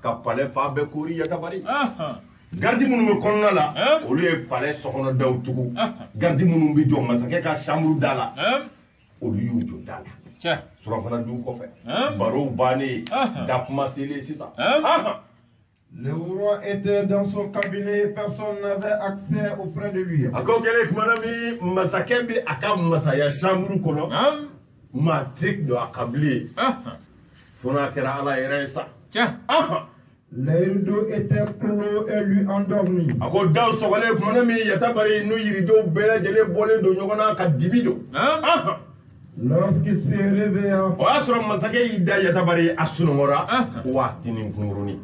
Speaker 1: ka palais fa bɛɛ kori yatabari gardi minnu bɛ kɔnɔna la olu ye palais sɔkɔnɔ daw tugu gardi minnu bɛ jɔ masakɛ ka chambre da la olu y'u jɔ da la surafana dun kɔfɛ barow bannen da kuma selen sisan
Speaker 3: le roi était dans son cabinet et personne n'avait accès auprès de lui.
Speaker 1: a ko kelen kumana min masakɛ bɛ a ka masaya chambre kɔnɔ maa tɛ don a ka bilen fo n'a kɛra ala yɛrɛ ye sa
Speaker 3: Les rideaux étaient clos et lui endormi.
Speaker 1: a ko daw sɔgɔlen kumana min yatabari n'u yiridenw bɛɛ lajɛlen bɔlen don ɲɔgɔn na ka dibi don
Speaker 3: Lorsqu'il s'est réveillé,
Speaker 1: o y'a sɔrɔ masakɛ y'i da Yatabari a sunɔgɔra waati ni kunkurunin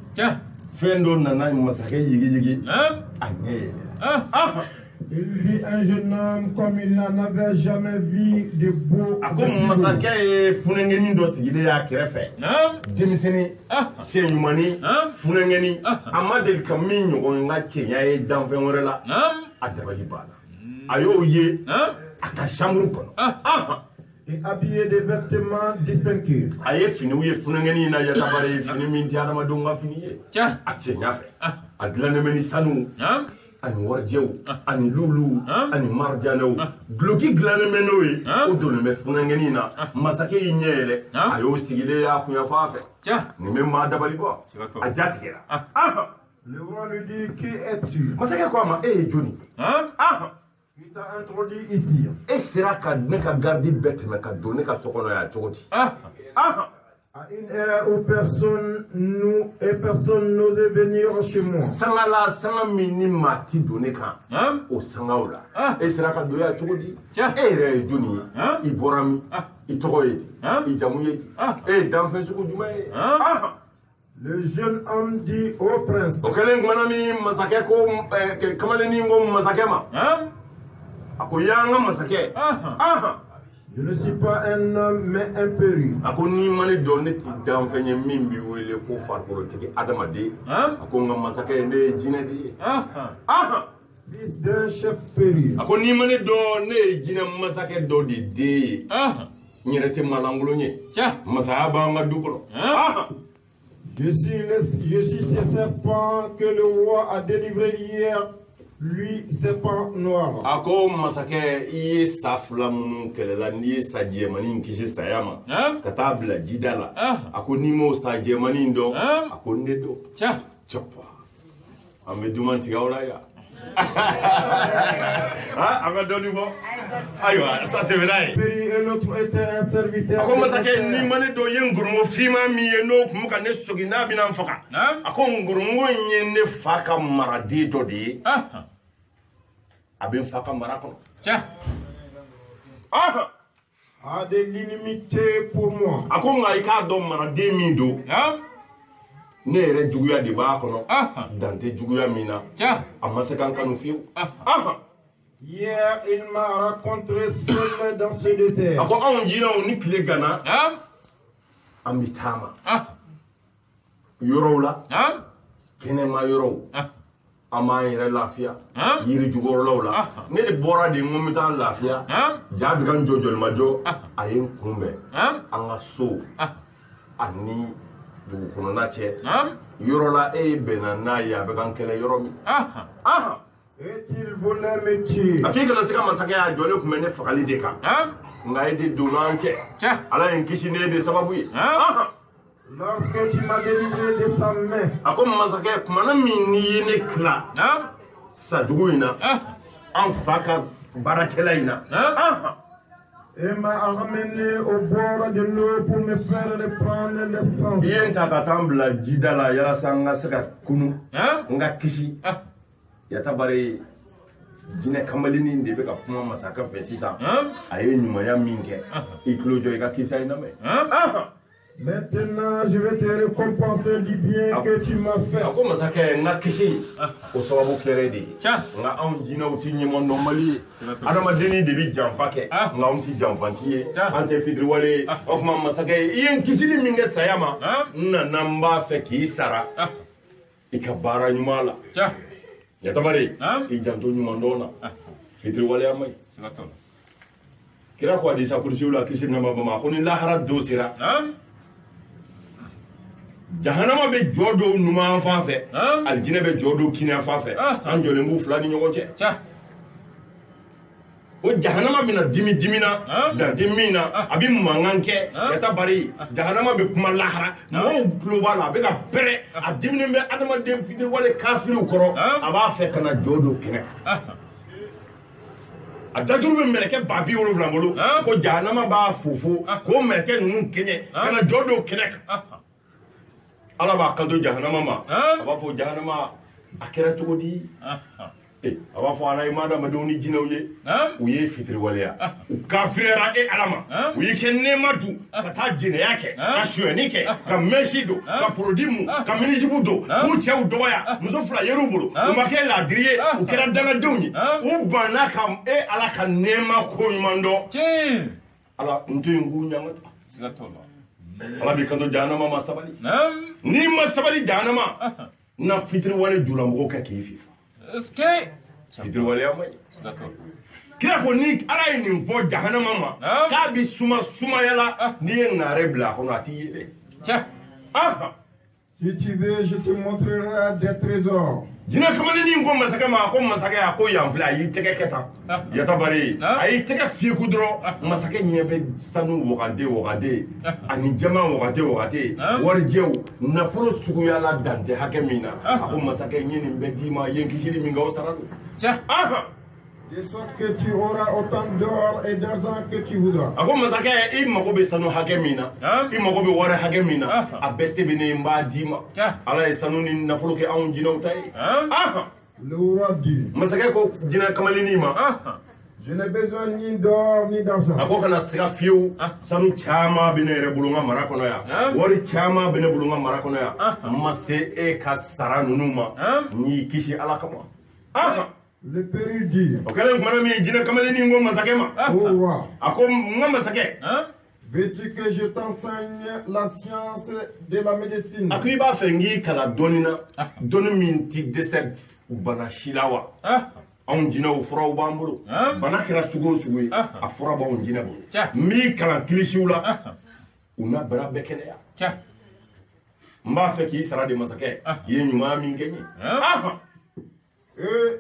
Speaker 1: fɛn dɔ nana masakɛ yigi a ɲɛ yɛlɛla.
Speaker 3: Il vit un jeune homme comme il n'en avait jamais vu de beau.
Speaker 1: A ko masakɛ ye funɛngɛni dɔ sigilen y'a kɛrɛfɛ denmisɛnnin cɛ ɲumanin funɛngɛni a ma deli ka min ɲɔgɔn ka cɛɲa ye danfɛn wɛrɛ la a dabali banna a y'o ye a ka chambre kɔnɔ.
Speaker 3: Et habillé de vêtements distinctifs.
Speaker 1: A ye finiw ye funɛngɛni na Yatabari fini min tɛ adamadenw ka fini ye a cɛɲa fɛ a dilannen bɛ ni sanu ani warijɛw ani lulu ani marijanɛw duloki dilannen bɛ n'o ye o donnen bɛ funɛngɛni na masakɛ y'i ɲɛ yɛlɛ a y'o sigilen y'a kuɲafan fɛ nin bɛ maa dabali bɔ a ja tigɛra.
Speaker 3: Le roi lui dit, qui es-tu?
Speaker 1: Masakɛ ko a ma e ye jɔnni ye?
Speaker 3: Il t'a introduit ici.
Speaker 1: E sera ka ne ka gardi bɛɛ tɛmɛ ka don ne ka so kɔnɔ yan cogo di?
Speaker 3: À une heure où personne n'osait venir chez moi.
Speaker 1: Sanga la sanga min ni maa ti don ne kan o sangaw la e sera ka don yan cogo di? E yɛrɛ ye jɔnni ye? I bɔra min? I tɔgɔ ye di? I jamu ye di? E ye danfɛn sugu jumɛn ye?
Speaker 3: Le jeune homme dit au prince.
Speaker 1: O kɛlen kumana min masakɛ ko kamalennin ko masakɛ ma a ko y'an ka masakɛ.
Speaker 3: Je ne suis pas un homme mais un péril.
Speaker 1: A ko n'i ma ne dɔn ne ti danfɛn ye min b'i wele ko farikolotigi adamaden a ko n ka masakɛ ne ye jinɛ de ye.
Speaker 3: Fils d'un chef péril.
Speaker 1: A ko n'i ma ne dɔn ne ye jinɛ masakɛ dɔ de den ye n yɛrɛ tɛ maalankolon ye masaya b'an ka du kɔnɔ.
Speaker 3: Je suis ce serpent que le roi a délivré hier. Lui, serpent noir.
Speaker 1: A ko masakɛ i ye sa fila minnu kɛlɛla n'i ye sa jɛmanin kisi saya ma ka taa bila jida la a ko n'i m'o sa jɛmanin dɔn a ko ne don. Cɛpa an bɛ duman tigɛ aw la yan. An ka dɔɔnin fɔ ayiwa sa tɛmɛna ye. A ko masakɛ n'i ma ne dɔn i ye nkurumo finman min ye n'o tun bɛ ka ne sɔgi n'a bɛna n faga a ko nkurumo in ye ne fa ka maraden dɔ de ye a bɛ n fa ka mara kɔnɔ.
Speaker 3: A de l'inimité pour moi.
Speaker 1: A ko nka i k'a dɔn maraden min don ne yɛrɛ juguya de b'a kɔnɔ dan tɛ juguya min na a ma se ka n kanu fiyewu.
Speaker 3: Hier, il m'a rencontré seul dans ce désert.
Speaker 1: A ko anw jinɛw ni tile ganna an bɛ taama yɔrɔw la kɛnɛma yɔrɔw an b'an yɛrɛ lafiya yiri jukɔrɔlaw la ne de bɔra de n ko n bɛ taa lafiya ja bɛ ka n jɔ jɔlimajɔ a ye n kunbɛn an ka so ani dugu kɔnɔna cɛ yɔrɔ la e ye bɛnna n'a ye a bɛ ka n kɛlɛ yɔrɔ min.
Speaker 3: Est-il voulait me tuer?
Speaker 1: A k'i kana se ka masakɛ y'a jɔlen tun bɛ ne fagali de kan nka e de donna an cɛ ala ye n kisi ne de sababu ye.
Speaker 3: Lorsque tu m'as délivré de sa main.
Speaker 1: A ko masakɛ tumana min n'i ye ne tila sa jugu in na an fa ka baarakɛla in na.
Speaker 3: Et m'a ramené au bord de l'eau pour me faire reprendre l'essence.
Speaker 1: I ye n ta ka taa n bila jida la yalasa n ka se ka kunu n ka kisi. Yatabari jinɛ kamalennin de bɛ ka kuma masakɛ fɛ sisan a ye ɲumanya min kɛ i tulo jɔ i ka kisa in lamɛn.
Speaker 3: Maintenant, je vais te récompenser du bien que tu m'as fait.
Speaker 1: A ko masakɛ n ka kisi o sababu kɛra de ye nka anw jinɛw ti ɲuman dɔnbali ye adamadennin de bɛ janfa kɛ nka anw ti janfanci ye an tɛ fitiriwale ye o tuma masakɛ i ye n kisili min kɛ saya ma n nana n b'a fɛ k'i sara i ka baara ɲuman la. Yatabari i janto ɲuman dɔn na fitiriwaleya ma ɲi. Kira ko hadisa kurusiw la kisi nɛɛma b'a ma ko ni lahara don sera jahanama bɛ jɔ dɔw numan fan fɛ alijinɛ bɛ jɔ dɔw kiɲɛ fan fɛ an jɔlen b'u fila ni ɲɔgɔn cɛ. O jahanama bɛna dimi na dan tɛ min na a bɛ mankan kɛ Yatabari jahanama bɛ kuma lahara mɔgɔw tulo b'a la a bɛ ka pɛrɛ a diminen bɛ adamaden fitiriwale kafiriw kɔrɔ a b'a fɛ ka na jɔ dɔw kɛnɛ kan. A dajuru bɛ mɛlɛkɛ 70,000 bolo ko jahanama b'a fofo k'o mɛlɛkɛ ninnu kɛɲɛ ka na jɔ dɔw kɛnɛ kan. Ala b'a kanto jahanama ma a b'a fɔ jahanama a kɛra cogo di a b'a fɔ ala ye maa adamadenw ni jinɛw ye u ye fitiriwaleya u kafiriyara ala ma u y'i kɛ nɛɛma dun ka taa jɛnɛya kɛ ka suyɛni kɛ ka mɛsi don ka porodi mun ka minisibu don k'u cɛw dɔgɔya muso fila yer'u bolo u ma kɛ laadiri ye u kɛra dangadenw ye u banna ka ala ka nɛɛma ko ɲuman dɔn ala n to yen k'u ɲamata ala b'i kanto jahanama ma sabali n'i ma sabali jahanama na fitiriwale julamɔgɔw kɛ k'i fifa fitiriwaleya ma ɲi kira ko ni ala ye nin fɔ jahanama ma k'a bi sumayala n'i ye naare bila a kɔnɔ a t'i ye dɛ
Speaker 3: si tu veux je te montrerai des trésors
Speaker 1: jinɛ kamaleni ko masakɛ ma a ko masakɛ a ko yan filɛ a y'i tɛgɛ kɛ tan yata bari a y'i tɛgɛ fiyeku dɔrɔn masakɛ ɲɛ bɛ sanu wagade ani jama wagate warijɛw nafolo suguyala dantɛ hakɛ min na a ko masakɛ n ye nin bɛɛ d'i ma ye n kisili min kɛ o sara don
Speaker 3: de sorte que tu auras autant d'or et d'argent que tu voudras.
Speaker 1: A ko masakɛ i mago bɛ sanu hakɛ min na i mago bɛ wari hakɛ min na a bɛɛ se bɛ ne n b'a d'i ma ala ye sanu ni nafolo kɛ anw jinɛw ta ye
Speaker 3: le roi dit
Speaker 1: masakɛ ko jinɛ kamaleni ma
Speaker 3: je n'ai besoin ni d'or ni d'argent.
Speaker 1: A ko kana siga fiyewu sanu caman bɛ ne yɛrɛ bolo n ka mara kɔnɔ yan wari caman bɛ ne bolo n ka mara kɔnɔ yan n ma se e ka sara ninnu ma n y'i kisi ala kama
Speaker 3: le péril dit
Speaker 1: o kɛlen kumana min jinɛ kamaleni ko masakɛ ma
Speaker 3: au roi
Speaker 1: a ko n ka masakɛ
Speaker 3: veux-tu que je t'enseigne la science de la médecine?
Speaker 1: A ko i b'a fɛ n k'i kalan dɔnni na dɔnni min ti dɛsɛ bana si la wa anw jinɛw furaw b'an bolo bana kɛra sugu o sugu ye a fura b'anw jinɛ bolo n b'i kalan kilisiw la u na bana bɛɛ kɛnɛya n b'a fɛ k'i sara de masakɛ i ye ɲuman min kɛ n ye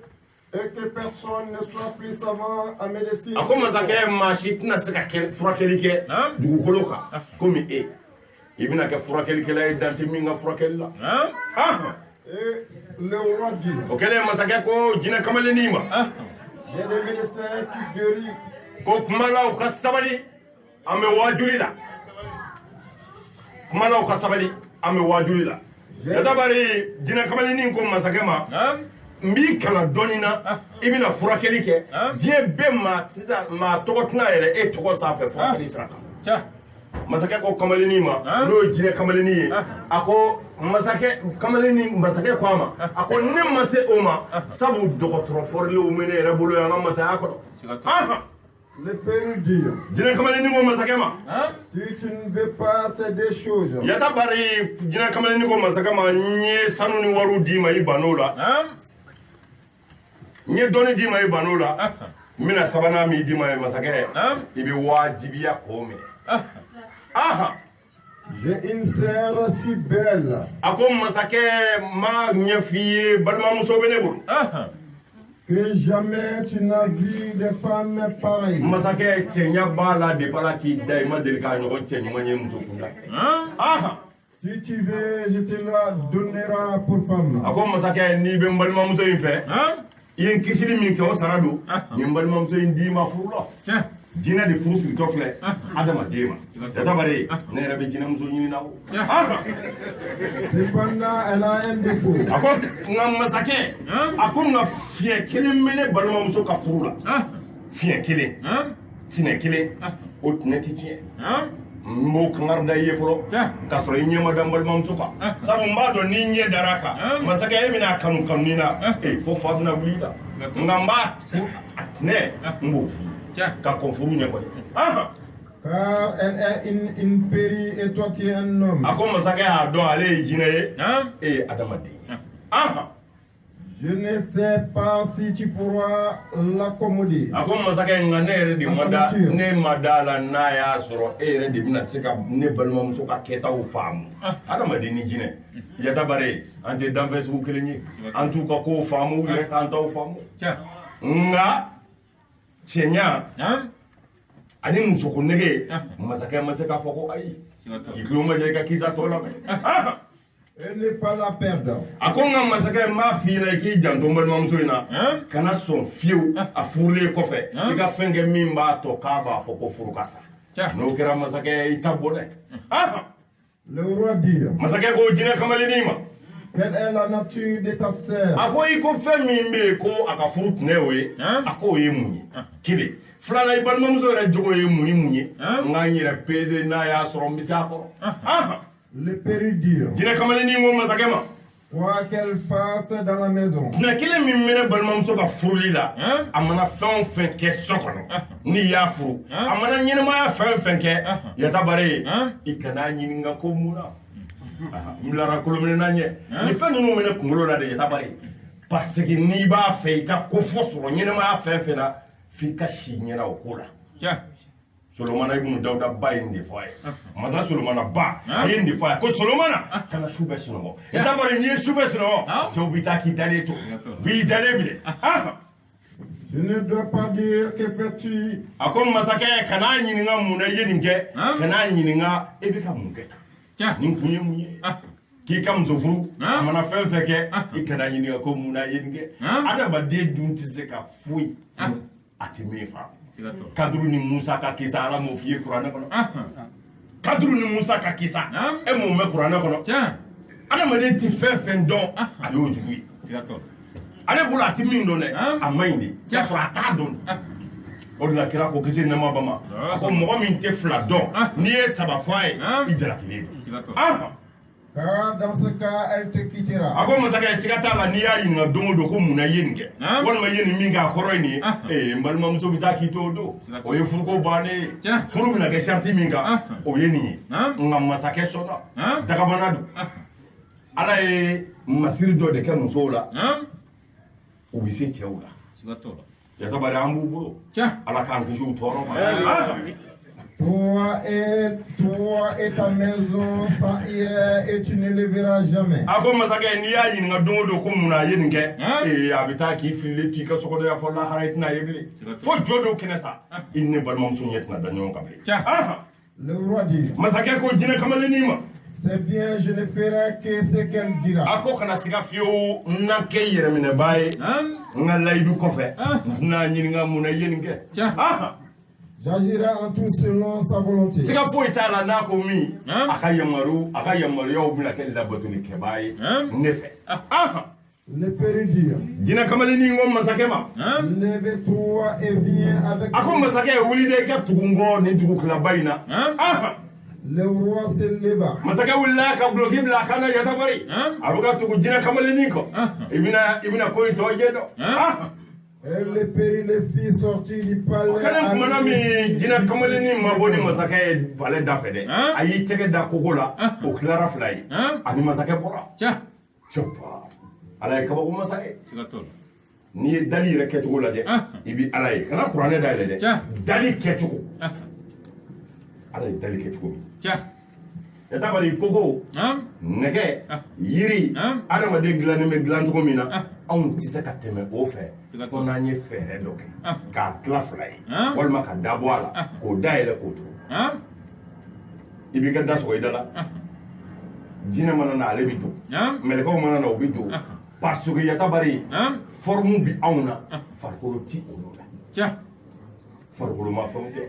Speaker 3: et que personne ne soit plus savant en médecine.
Speaker 1: A ko masakɛ maa si tɛna se ka furakɛli kɛ dugukolo kan komi e i bɛna kɛ furakɛlikɛla ye dante min ka furakɛli la
Speaker 3: et le roi dit
Speaker 1: o kɛlen masakɛ ko jinɛ kamaleni ma
Speaker 3: il y a des médecins qui guérissent
Speaker 1: ko kuma la u ka sabali an bɛ waajuli la kuma la u ka sabali an bɛ waajuli la yadabari jinɛ kamaleni ko masakɛ ma n b'i kalan dɔɔnin na i bɛna furakɛli kɛ diɲɛ bɛɛ ma sisan maa tɔgɔ tɛna yɛrɛ e tɔgɔ sanfɛ furakɛli sira kan masakɛ ko kamaleni ma n'o ye jinɛ kamaleni ye a ko masakɛ ko a ma a ko ne ma se o ma sabu dɔgɔtɔrɔ fɔrilenw bɛ ne yɛrɛ bolo yan n ka masaya kɔnɔ
Speaker 3: le péril dit
Speaker 1: jinɛ kamaleni ko masakɛ ma
Speaker 3: si tu ne veux pas ces deux choses
Speaker 1: yata bari jinɛ kamaleni ko masakɛ ma n ye sanu ni wariw d'i ma i ban'o la n ye dɔnni d'i ma i ban'o la n bɛna sabanan min d'i ma ye masakɛ i bɛ wajibiya k'o minɛ
Speaker 3: j'ai une sœur si belle
Speaker 1: a ko masakɛ ma ɲɛ f'i ye balimamuso bɛ ne bolo
Speaker 3: que jamais tu n'as vu des femmes pareilles.
Speaker 1: Masakɛ cɛɲa b'a la depuis Ala k'i da i ma deli k'a ɲɔgɔn cɛ ɲuman ye muso kunda
Speaker 3: si tu veux je te la donnerai pour femme.
Speaker 1: A ko masakɛ n'i bɛ n balimamuso in fɛ i ye n kisili min kɛ o sara don n ye n balimamuso in d'i ma furu la jinɛ de furu sigitɔ filɛ adamaden ma yadabari ne yɛrɛ bɛ jinɛmuso ɲini na o
Speaker 3: cependant elle a un défaut.
Speaker 1: a ko nka masakɛ a ko nka fiɲɛ kelen bɛ ne balimamuso ka furu la fiɲɛ kelen tinɛ kelen o tinɛ ti tiɲɛ n b'o kankari da i ye fɔlɔ k'a sɔrɔ i ɲɛ ma da n balimamuso kan sabu n b'a dɔn n'i ɲɛ dar'a kan masakɛ e bɛna kanu kanuni na fo fa bɛna wuli i la nka n b'a a tinɛ n b'o f'i ye ka kɔn furu ɲɛ kɔni
Speaker 3: car elle est une péri et toi tu es un homme.
Speaker 1: a ko masakɛ y'a dɔn ale ye jinɛ ye e ye adamaden ye
Speaker 3: je ne sais pas si tu pourras l'accommoder.
Speaker 1: a ko masakɛ nka ne yɛrɛ de ma da ne ma da la n'a y'a sɔrɔ e yɛrɛ de bɛna se ka ne balimamuso ka kɛtaw faamu adamaden ni jinɛ yatabare an tɛ danfɛn sugu kelen ye an t'u ka kow faamu u yɛrɛ k'an taw faamu nka cɛɲa ani musoko nege masakɛ ma se k'a fɔ ko ayi i tulo ma jɛ i ka kisa tɔ lamɛn
Speaker 3: elle n'est pas la perdre.
Speaker 1: a ko nka masakɛ n b'a f'i ɲɛna i k'i janto n balimamuso in na kana sɔn fiyewu a furulen kɔfɛ i ka fɛn kɛ min b'a tɔ k'a b'a fɔ ko furu ka sa n'o kɛra masakɛ i ta bɔ dɛ
Speaker 3: le roi dit
Speaker 1: masakɛ ko jinɛ kamaleni ma
Speaker 3: Quelle est la nature de ta sœur?
Speaker 1: Ako iko fɛn min bɛ yen ko a ka furu tɛnɛ o ye a ko o ye mun ye kelen filanan i balimamuso yɛrɛ jogo ye mun ni mun ye n ka n yɛrɛ pese n'a y'a sɔrɔ n bɛ se a kɔrɔ
Speaker 3: Le père dit
Speaker 1: jinɛ kamalenin ko masakɛ ma
Speaker 3: quoi qu'elle fasse dans la maison.
Speaker 1: tɛnɛ kelen min bɛ ne balimamuso ka furuli la a mana fɛn o fɛn kɛ so kɔnɔ n'i y'a furu a mana ɲɛnɛmaya fɛn o fɛn kɛ yatabare i kana ɲininka ko mun na n bilara kolominɛna ɲɛ ni fɛn ninnu bɛ ne kunkolo la de yatabare parce que n'i b'a fɛ i ka ko fɔ sɔrɔ ɲɛnɛmaya fɛn fɛn na f'i ka si ɲɛna o ko la Solomana ibn Dawuda ba ye nin de fɔ a ye masa Solomana ba a ye nin de fɔ a ye ko Solomana kana su bɛɛ sunɔgɔ yatabare n'i ye su bɛɛ sunɔgɔ cɛw bɛ taa k'i dalen to b'i dalen minɛ
Speaker 3: Je ne dois pas dire que fais-tu.
Speaker 1: a ko masakɛ kana ɲininka mun na i ye nin kɛ kana ɲininka e bɛ ka mun kɛ tan nin kun ye mun ye k'i ka muso furu a mana fɛn fɛn kɛ i kana ɲininka ko mun na i ye nin kɛ adamaden dun tɛ se ka foyi a tɛ min fa Kaduru ni Musa ka kisa ala m'o f'i ye kuranɛ kɔnɔ Kaduru ni Musa ka kisa e mun bɛ kuranɛ kɔnɔ adamaden tɛ fɛn fɛn dɔn a y'o jugu ye ale bolo a tɛ min dɔn dɛ a ma ɲi de k'a sɔrɔ a t'a dɔn o de la kira ko kisi nɛma ba ma a ko mɔgɔ min tɛ fila dɔn n'i ye saba fɔ a ye i jalakilen don
Speaker 3: Car dans ce cas, elle te quittera.
Speaker 1: a ko masakɛ siga t'a la n'i y'a ɲininka don o don ko mun na i ye nin kɛ walima i ye nin min kɛ a kɔrɔ ye nin ye n balimamuso bɛ taa k'i to o don o ye furuko bannen ye furu bɛna kɛ sariti min kan o ye nin ye nka masakɛ sɔnna dagabana don ala ye masiri dɔ de kɛ musow la u bɛ se cɛw la yatabari an b'u bolo ala k'an kisi u tɔɔrɔ ma
Speaker 3: Toi et ta maison s'en irait et tu ne le verras jamais.
Speaker 1: a ko masakɛ n'i y'a ɲininka don o don ko mun na a ye nin kɛ a bɛ taa k'i fililen to i ka sokɔnɔya fɔ lahara i tɛna ye bilen fo jɔ dɔw kɛnɛ sa i ni ne balimamuso ɲɛ tɛna da ɲɔgɔn kan bilen
Speaker 3: Le roi dit
Speaker 1: masakɛ ko jinɛ kamalennin ma
Speaker 3: c'est bien, je ne ferai que ce qu'elle dira.
Speaker 1: a ko kana siga fiyewu n na kɛ yɛrɛminɛbaa ye n ka layidu kɔfɛ n tɛna ɲininka mun na i ye nin kɛ
Speaker 3: J'agirai en tout selon sa volonté.
Speaker 1: siga foyi t'a la n'a ko min a ka yamaruyaw bɛna kɛ labatoli-kɛbaa ye ne fɛ
Speaker 3: Le père dit
Speaker 1: jinɛ kamalennin ko masakɛ ma
Speaker 3: lève-toi et viens avec
Speaker 1: a ko masakɛ wuli de i ka tugu n kɔ nin dugutilaba in na
Speaker 3: Le roi se leva.
Speaker 1: masakɛ wulila ka buloki bila a kan na yatabari a bɛ ka tugu jinɛ kamalennin kɔ i bɛna ko in tɔ ɲɛ dɔn
Speaker 3: Et le père le fit sortir du palais.
Speaker 1: kɛnɛ kumana min jinɛ kamalennin ma bɔ ni masakɛ ye palais da fɛ dɛ a y'i tɛgɛ da kogo la o tilara fila ye ani masakɛ bɔra cɛpa ala ye kabako masakɛ n'i ye dali yɛrɛ kɛcogo lajɛ i bɛ ala ye kana kuranɛ da yɛlɛ dɛ dali kɛcogo ala ye dali kɛcogo min yatabari kogo nɛgɛ yiri adamaden dilannen bɛ dilan cogo min na anw tɛ se ka tɛmɛ o fɛ fo n'an ye fɛɛrɛ dɔ kɛ k'a tila fila ye walima ka da bɔ a la k'o dayɛlɛ k'o turu i b'i ka da sɔgɔ i da la jinɛ mana na ale bɛ don mɛlɛkɛw mana na o bɛ don parce que yatabari forme bi anw na farikolo ti olu la farikolo ma fɛnw tɛ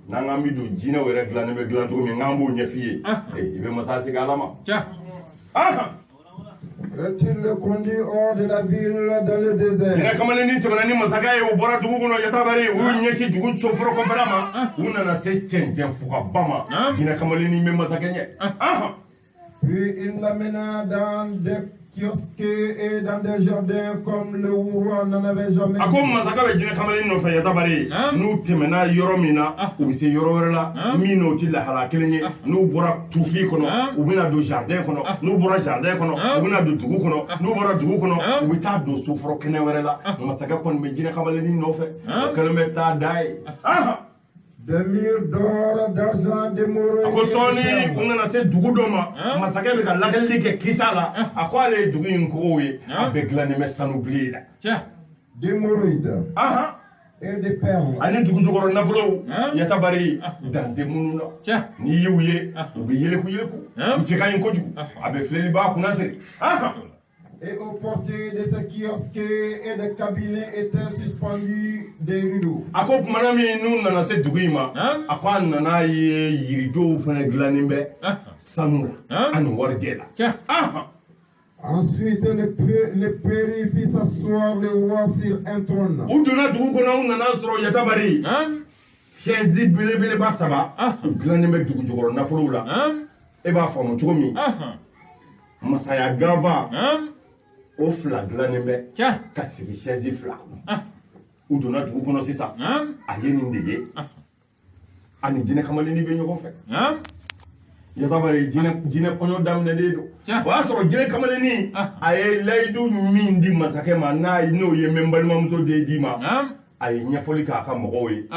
Speaker 1: n'an k'an bɛ don jinɛw yɛrɛ dilannen bɛ dilan cogo min n'an b'o ɲɛf'i ye i bɛ masa segin ala ma
Speaker 3: Et-il le conduit hors de la ville dans le désert?
Speaker 1: jinɛ kamalennin tɛmɛna ni masakɛ ye u bɔra dugu kɔnɔ yatabari u y'u ɲɛsin dugu soforo kɔfɛla ma u nana se cɛncɛn fugaba ma jinɛ kamalennin bɛ masakɛ ɲɛ
Speaker 3: Puis il l'amena dans des kiosques et dans des jardins comme le roi n'en avait jamais.
Speaker 1: a ko masakɛ bɛ jinɛ kamalennin nɔfɛ yatabari n'u tɛmɛna yɔrɔ min na u bɛ se yɔrɔ wɛrɛ la min n'o tɛ lahala kelen ye n'u bɔra tufin kɔnɔ u bɛna don jardin kɔnɔ n'u bɔra jardin kɔnɔ u bɛna don dugu kɔnɔ n'u bɔra dugu kɔnɔ u bɛ taa don soforo kɛnɛ wɛrɛ la masakɛ kɔni bɛ jinɛ kamalennin nɔfɛ o kɛlen bɛ taa da ye
Speaker 3: Des murs d'or, d'argent, d'émeraude.
Speaker 1: a ko sɔɔni u nana se dugu dɔ ma masakɛ bɛ ka lagɛli kɛ kisa la a ko ale ye dugu in kogow ye a bɛɛ dilannen bɛ sanu bilen la
Speaker 3: d'émeraude et de perles.
Speaker 1: ani dugu jukɔrɔ nafolow yatabari dan tɛ minnu na n'i y'u ye u bɛ yeleku yeleku u cɛ ka ɲi kojugu a bɛ filɛli b'a kunna siri
Speaker 3: Et aux portées de ce kiosque et des cabinets étaient suspendus des rideaux.
Speaker 1: a ko tumana min n'u nana se dugu in ma a ko a nana ye yiridow fana dilannen bɛ sanu la ani warijɛ la
Speaker 3: Ensuite, le péri fit s'asseoir le roi sur un trône.
Speaker 1: Uduna dugukona unana soro yatabari. Chaise belebele ba saba. Glane me dugu jogoro nafolo la. E ba famu cogo min. Masaya gava. O fila glane me. Ka sigi chaise fila. Uduna dugukona sisan. A ye nin de ye. Ani jinɛ kamaleni bɛ ɲɔgɔn fɛ. Yatabari jinɛ kɔɲɔ daminɛlen don. O y'a sɔrɔ jinɛ kamaleni a ye layidu min di masakɛ ma n'o ye n balimamuso den di ma a ye ɲɛfɔli k'a ka mɔgɔw ye.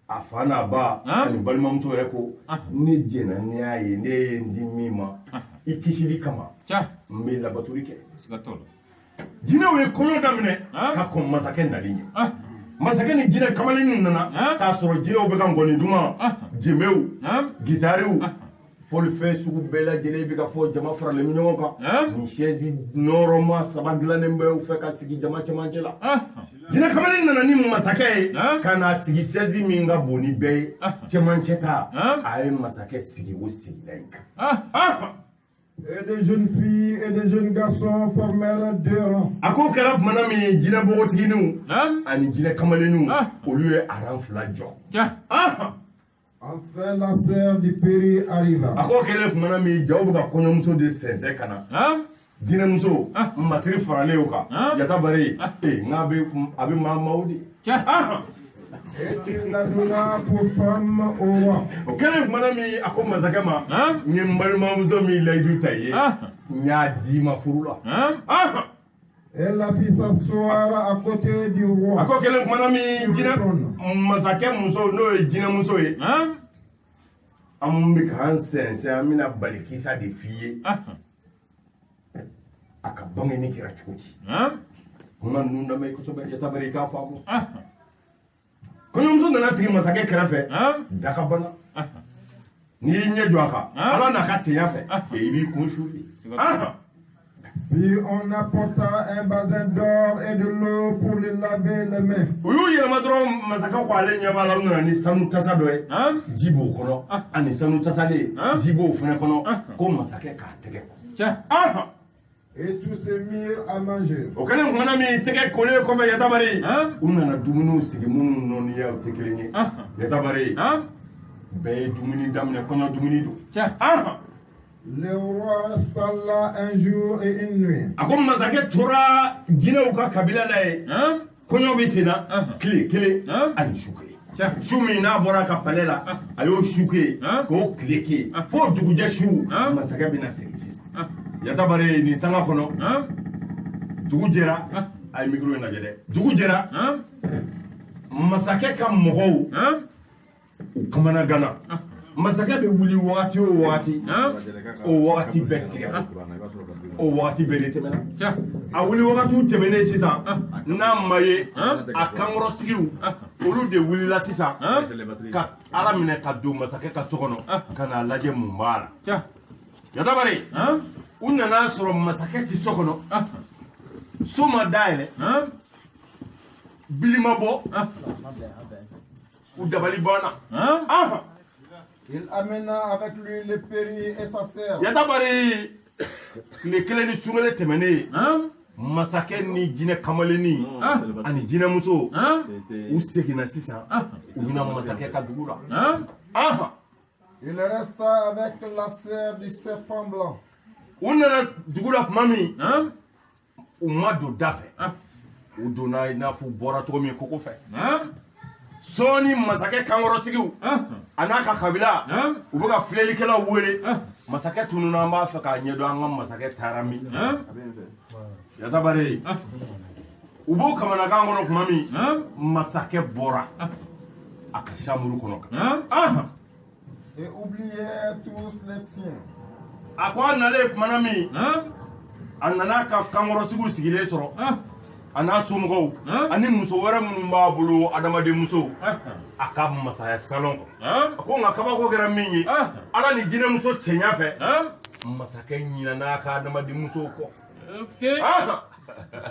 Speaker 1: A fa n'a ba ani balimamuso yɛrɛ ko ne jɛnna ne y'a ye ne ye n di min ma I kisili kama n bɛ labatoli kɛ. Jinɛw ye kɔɲɔ daminɛ ka kɔn masakɛ nali ɲɛ. Masakɛ ni jinɛ kamaleni nana k'a sɔrɔ jinɛw bɛ ka ngɔni duman jenbew gitariw fɔlifɛn sugu bɛɛ lajɛlen bɛ ka fɔ jama faralen bɛ ɲɔgɔn kan ni chaise nɔrɔma saba dilannen bɛ u fɛ ka sigi jama cɛmancɛ la. Jinɛ kamaleni nana ni masakɛ ye ka na sigi chaise min ka bon ni bɛɛ ye cɛmancɛ ta a ye masakɛ sigi o sigila in kan.
Speaker 3: Et des jeunes filles et des jeunes garçons formèrent deux rangs.
Speaker 1: A ko kɛra tuma min jinɛ bogotigininw ani jinɛ kamaleniw olu ye rang fila jɔ.
Speaker 3: Enfin la sœur du péri arriva.
Speaker 1: A ko kɛlen tuma min jaw bɛ ka kɔɲɔmuso de sɛnsɛn ka na. Jinɛmuso masiri faralen o kan yatabari n'a bɛ maa de.
Speaker 3: Et il la donna pour femme au roi.
Speaker 1: O kɛlen tuma min a ko masakɛ ma n ye n balimamuso min layidu ta ye n y'a di ma furu la.
Speaker 3: Elle la fit s'asseoir à côté du roi.
Speaker 1: A ko kɛlen tuma min masakɛ muso n'o ye jinɛmuso ye an bɛ k'an sɛnsɛn an bɛna bali kisa de f'i ye a ka bangeni kɛra cogo di. Kuma ninnu lamɛn kosɛbɛ yatabari k'a faamu. Kɔɲɔmuso nana sigi masakɛ kɛrɛfɛ dakabana n'i y'i ɲɛ jɔ a kan ala n'a ka cɛya fɛ i b'i kun suli.
Speaker 3: Puis on apporta un basin d'or et de l'eau pour lui laver les mains.
Speaker 1: U y'u yɛlɛma dɔrɔn masakɛ ko ale ɲɛ b'a la u nana ni sanu tasa dɔ ye ji b'o kɔnɔ ani sanu tasalen ji b'o fana kɔnɔ ko masakɛ k'a tɛgɛ ko.
Speaker 3: Et tous se mirent à manger.
Speaker 1: O kɛlen kumana min tɛgɛ kolen kɔfɛ yatabari u nana dumuniw sigi minnu nɔniya u tɛ kelen ye yatabari bɛɛ ye dumuni daminɛ kɔɲɔ dumuni don.
Speaker 3: Le roi resta là un jour et une nuit.
Speaker 1: A ko masakɛ tora jinɛw ka kabila la ye kɔɲɔ bɛ sen na tile kelen ani su kelen. Su min n'a bɔra a ka palais la a y'o su kɛ k'o tile kɛ fo dugujɛ su masakɛ bɛna segin sisan. Yatabari nin sanga kɔnɔ dugu jɛra a ye micro in lajɛ dɛ dugu jɛra masakɛ ka mɔgɔw u kamana gana masakɛ bɛ wuli wagati o wagati o wagati bɛɛ tigɛra o wagati bɛɛ de tɛmɛna a wuli wagatiw tɛmɛnen sisan n'a ma ye a kankɔrɔsigiw olu de wulila sisan ka ala minɛ ka don masakɛ ka so kɔnɔ ka n'a lajɛ mun b'a la. Yatabari u nana sɔrɔ masakɛ ti so kɔnɔ so ma dayɛlɛ bili ma bɔ u dabali banna.
Speaker 3: Il amena avec lui le péri et sa sœur.
Speaker 1: Yatabari tile kelen ni sunkalo tɛmɛnen masakɛ ni jinɛ kamaleni ani jinɛmuso u seginna sisan u bɛna masakɛ ka dugu la.
Speaker 3: Il resta avec la sœur du serpent blanc.
Speaker 1: U nana dugu la tuma min u ma don da fɛ u donna i n'a fɔ u bɔra cogo min koko fɛ. Sɔɔni masakɛ kankɔrɔsigiw a n'a ka kabila u bɛ ka filɛlikɛlaw wele masakɛ tununa an b'a fɛ k'a ɲɛdɔn an ka masakɛ taara min. Yatabari u b'o kamanagan kɔnɔ tuma min masakɛ bɔra a ka chambre kɔnɔ kan.
Speaker 3: Et oubliait tous les siens.
Speaker 1: A ko a nalen tumana min a nana ka kankɔrɔsigiw sigilen sɔrɔ a n'a somɔgɔw ani muso wɛrɛ minnu b'a bolo adamaden muso a ka masaya salon kɔnɔ. A ko nka kabako kɛra min ye ala ni jinɛmuso cɛɲa fɛ masakɛ ɲinana a ka adamaden muso kɔ.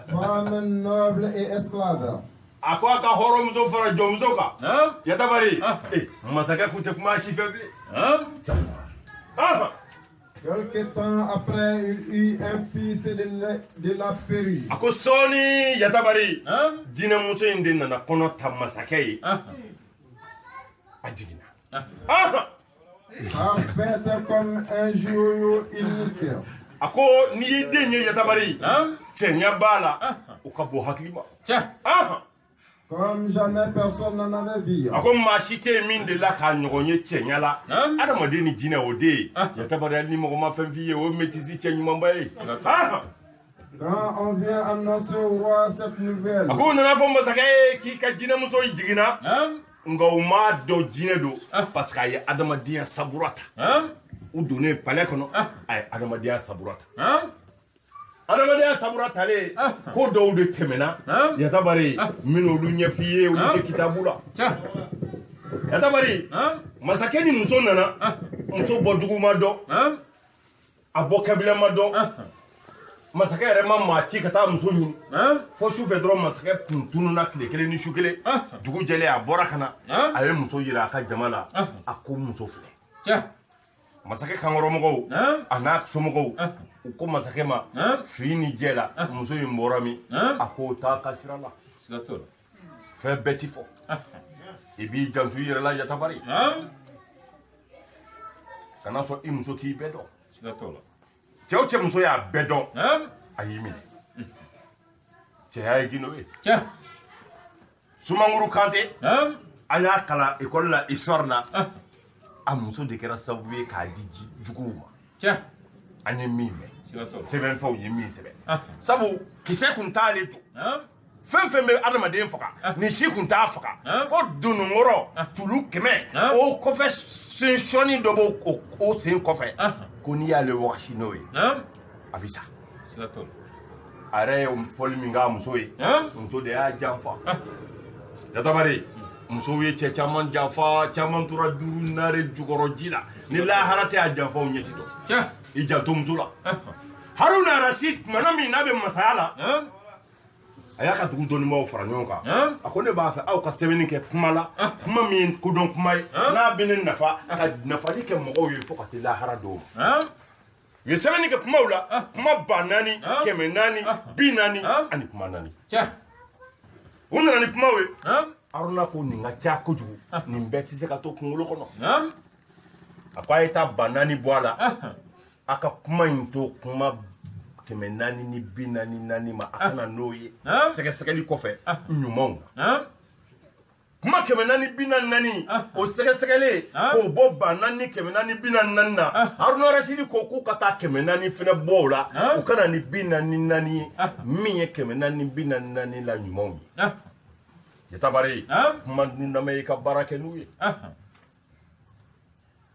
Speaker 3: Femme noble et esclave.
Speaker 1: A ko a ka hɔrɔnmuso fara jɔnmuso kan. Yatabari masakɛ kun tɛ kuma si fɛ bilen.
Speaker 3: Quelque temps après, il eut un fils de la péri.
Speaker 1: Ako soni yatabari. Dina muso inde nana kono tamasakei. Ajigina.
Speaker 3: En fait, comme un joyau inutile.
Speaker 1: Ako ni denye yatabari. Tsenya bala. Ukabo haklima.
Speaker 3: Comme jamais personne n'en avait vu.
Speaker 1: Ako machite min de la ka nyogonye tsenya la. Adama de ni jina ode. Yatabari ni mo ma fenfiye o metizi tsenyuma mbaye.
Speaker 3: Quand on vient annoncer au roi cette nouvelle.
Speaker 1: Ako nana fo masakae ki ka jina muso jigina. Nga uma do jine do parce que ay adama dia saburata ou donner palais kono ay adama dia saburata adama dia saburata le ko do de temena ya tabari mino lu nyafiye ou de kitabula ya tabari masakeni muso nana muso bodugu mado abokabila mado masakɛ yɛrɛ ma maa ci ka taa muso ɲini fo su fɛ dɔrɔn masakɛ kun tununa tile kelen ni su kelen dugu jɛlen a bɔra ka na a ye muso yira a ka jama la a ko muso filɛ masakɛ kankɔrɔmɔgɔw a n'a somɔgɔw u ko masakɛ ma fi ni jɛ la muso in bɔra min a ko taa ka sira la fɛn bɛɛ ti fɔ i b'i janto i yɛrɛ la yatabari kana sɔn i muso k'i bɛɛ dɔn cɛ o cɛ muso y'a bɛɛ dɔn a y'i minɛ cɛya ye gindo ye Sumanguru Kante a y'a kalan école la histoire la a muso de kɛra sababu ye k'a di juguw ma an ye min mɛn sɛbɛnfɛnw ye min sɛbɛn sabu kisɛ kun t'ale dun fɛn fɛn bɛ adamaden faga ni si kun t'a faga ko dunukɔrɔ tulu 100 o kɔfɛ sɔnni dɔ b'o o sen kɔfɛ ko n'i y'ale wagasi n'o ye a bɛ sa a yɛrɛ ye fɔli min k'a muso ye muso de y'a janfa yatabari musow ye cɛ caman janfa caman tora duuru naare jukɔrɔ ji la ni lahara tɛ a janfaw ɲɛsi dɔn i janto muso la Haruna Rashid tumana min n'a bɛ masaya la a y'a ka dugu dɔnnibaw fara ɲɔgɔn kan a ko ne b'a fɛ aw ka sɛbɛnni kɛ kuma la kuma min ye kodɔn kuma ye n'a bɛ ne nafa ka nafali kɛ mɔgɔw ye fo ka se lahara dɔw ma u ye sɛbɛnni kɛ kumaw la kuma 400 400 40 ani kuma 4 u nana ni kumaw ye Haruna ko nin ka ca kojugu nin bɛɛ tɛ se ka to kunkolo kɔnɔ a ko a ye taa 400 bɔ a la a ka kuma in to kuma 400 ni 444 ma a kana n'o ye sɛgɛsɛgɛli kɔfɛ ɲumanw kuma 400 ni 444 o sɛgɛsɛgɛlen k'o bɔ 400 ni 444 na Haruna Rashidi ko k'u ka taa 400 fɛnɛ bɔ o la u kana ni 444 ye min ye 400 ni 444 la ɲumanw ye yatabari kuma dundama ye ka baara kɛ n'u ye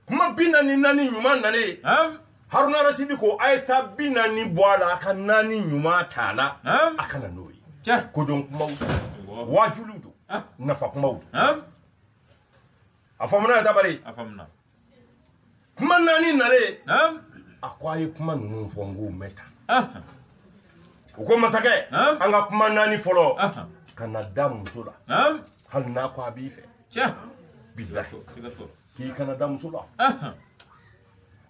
Speaker 1: kuma 444 ɲuman nalen Haruna Rashidi ko a ye taa 400 bɔ a la a ka 4 ɲuman ta la a kana n'o ye kodɔn kumaw wajuliw don nafa kumaw don a faamuna yatabari kuma 4 nalen a ko a ye kuma ninnu fɔ n k'o mɛn tan u ko masakɛ an ka kuma 4 fɔlɔ ka na da muso la hali n'a ko a b'i fɛ bilahi k'i kana da muso la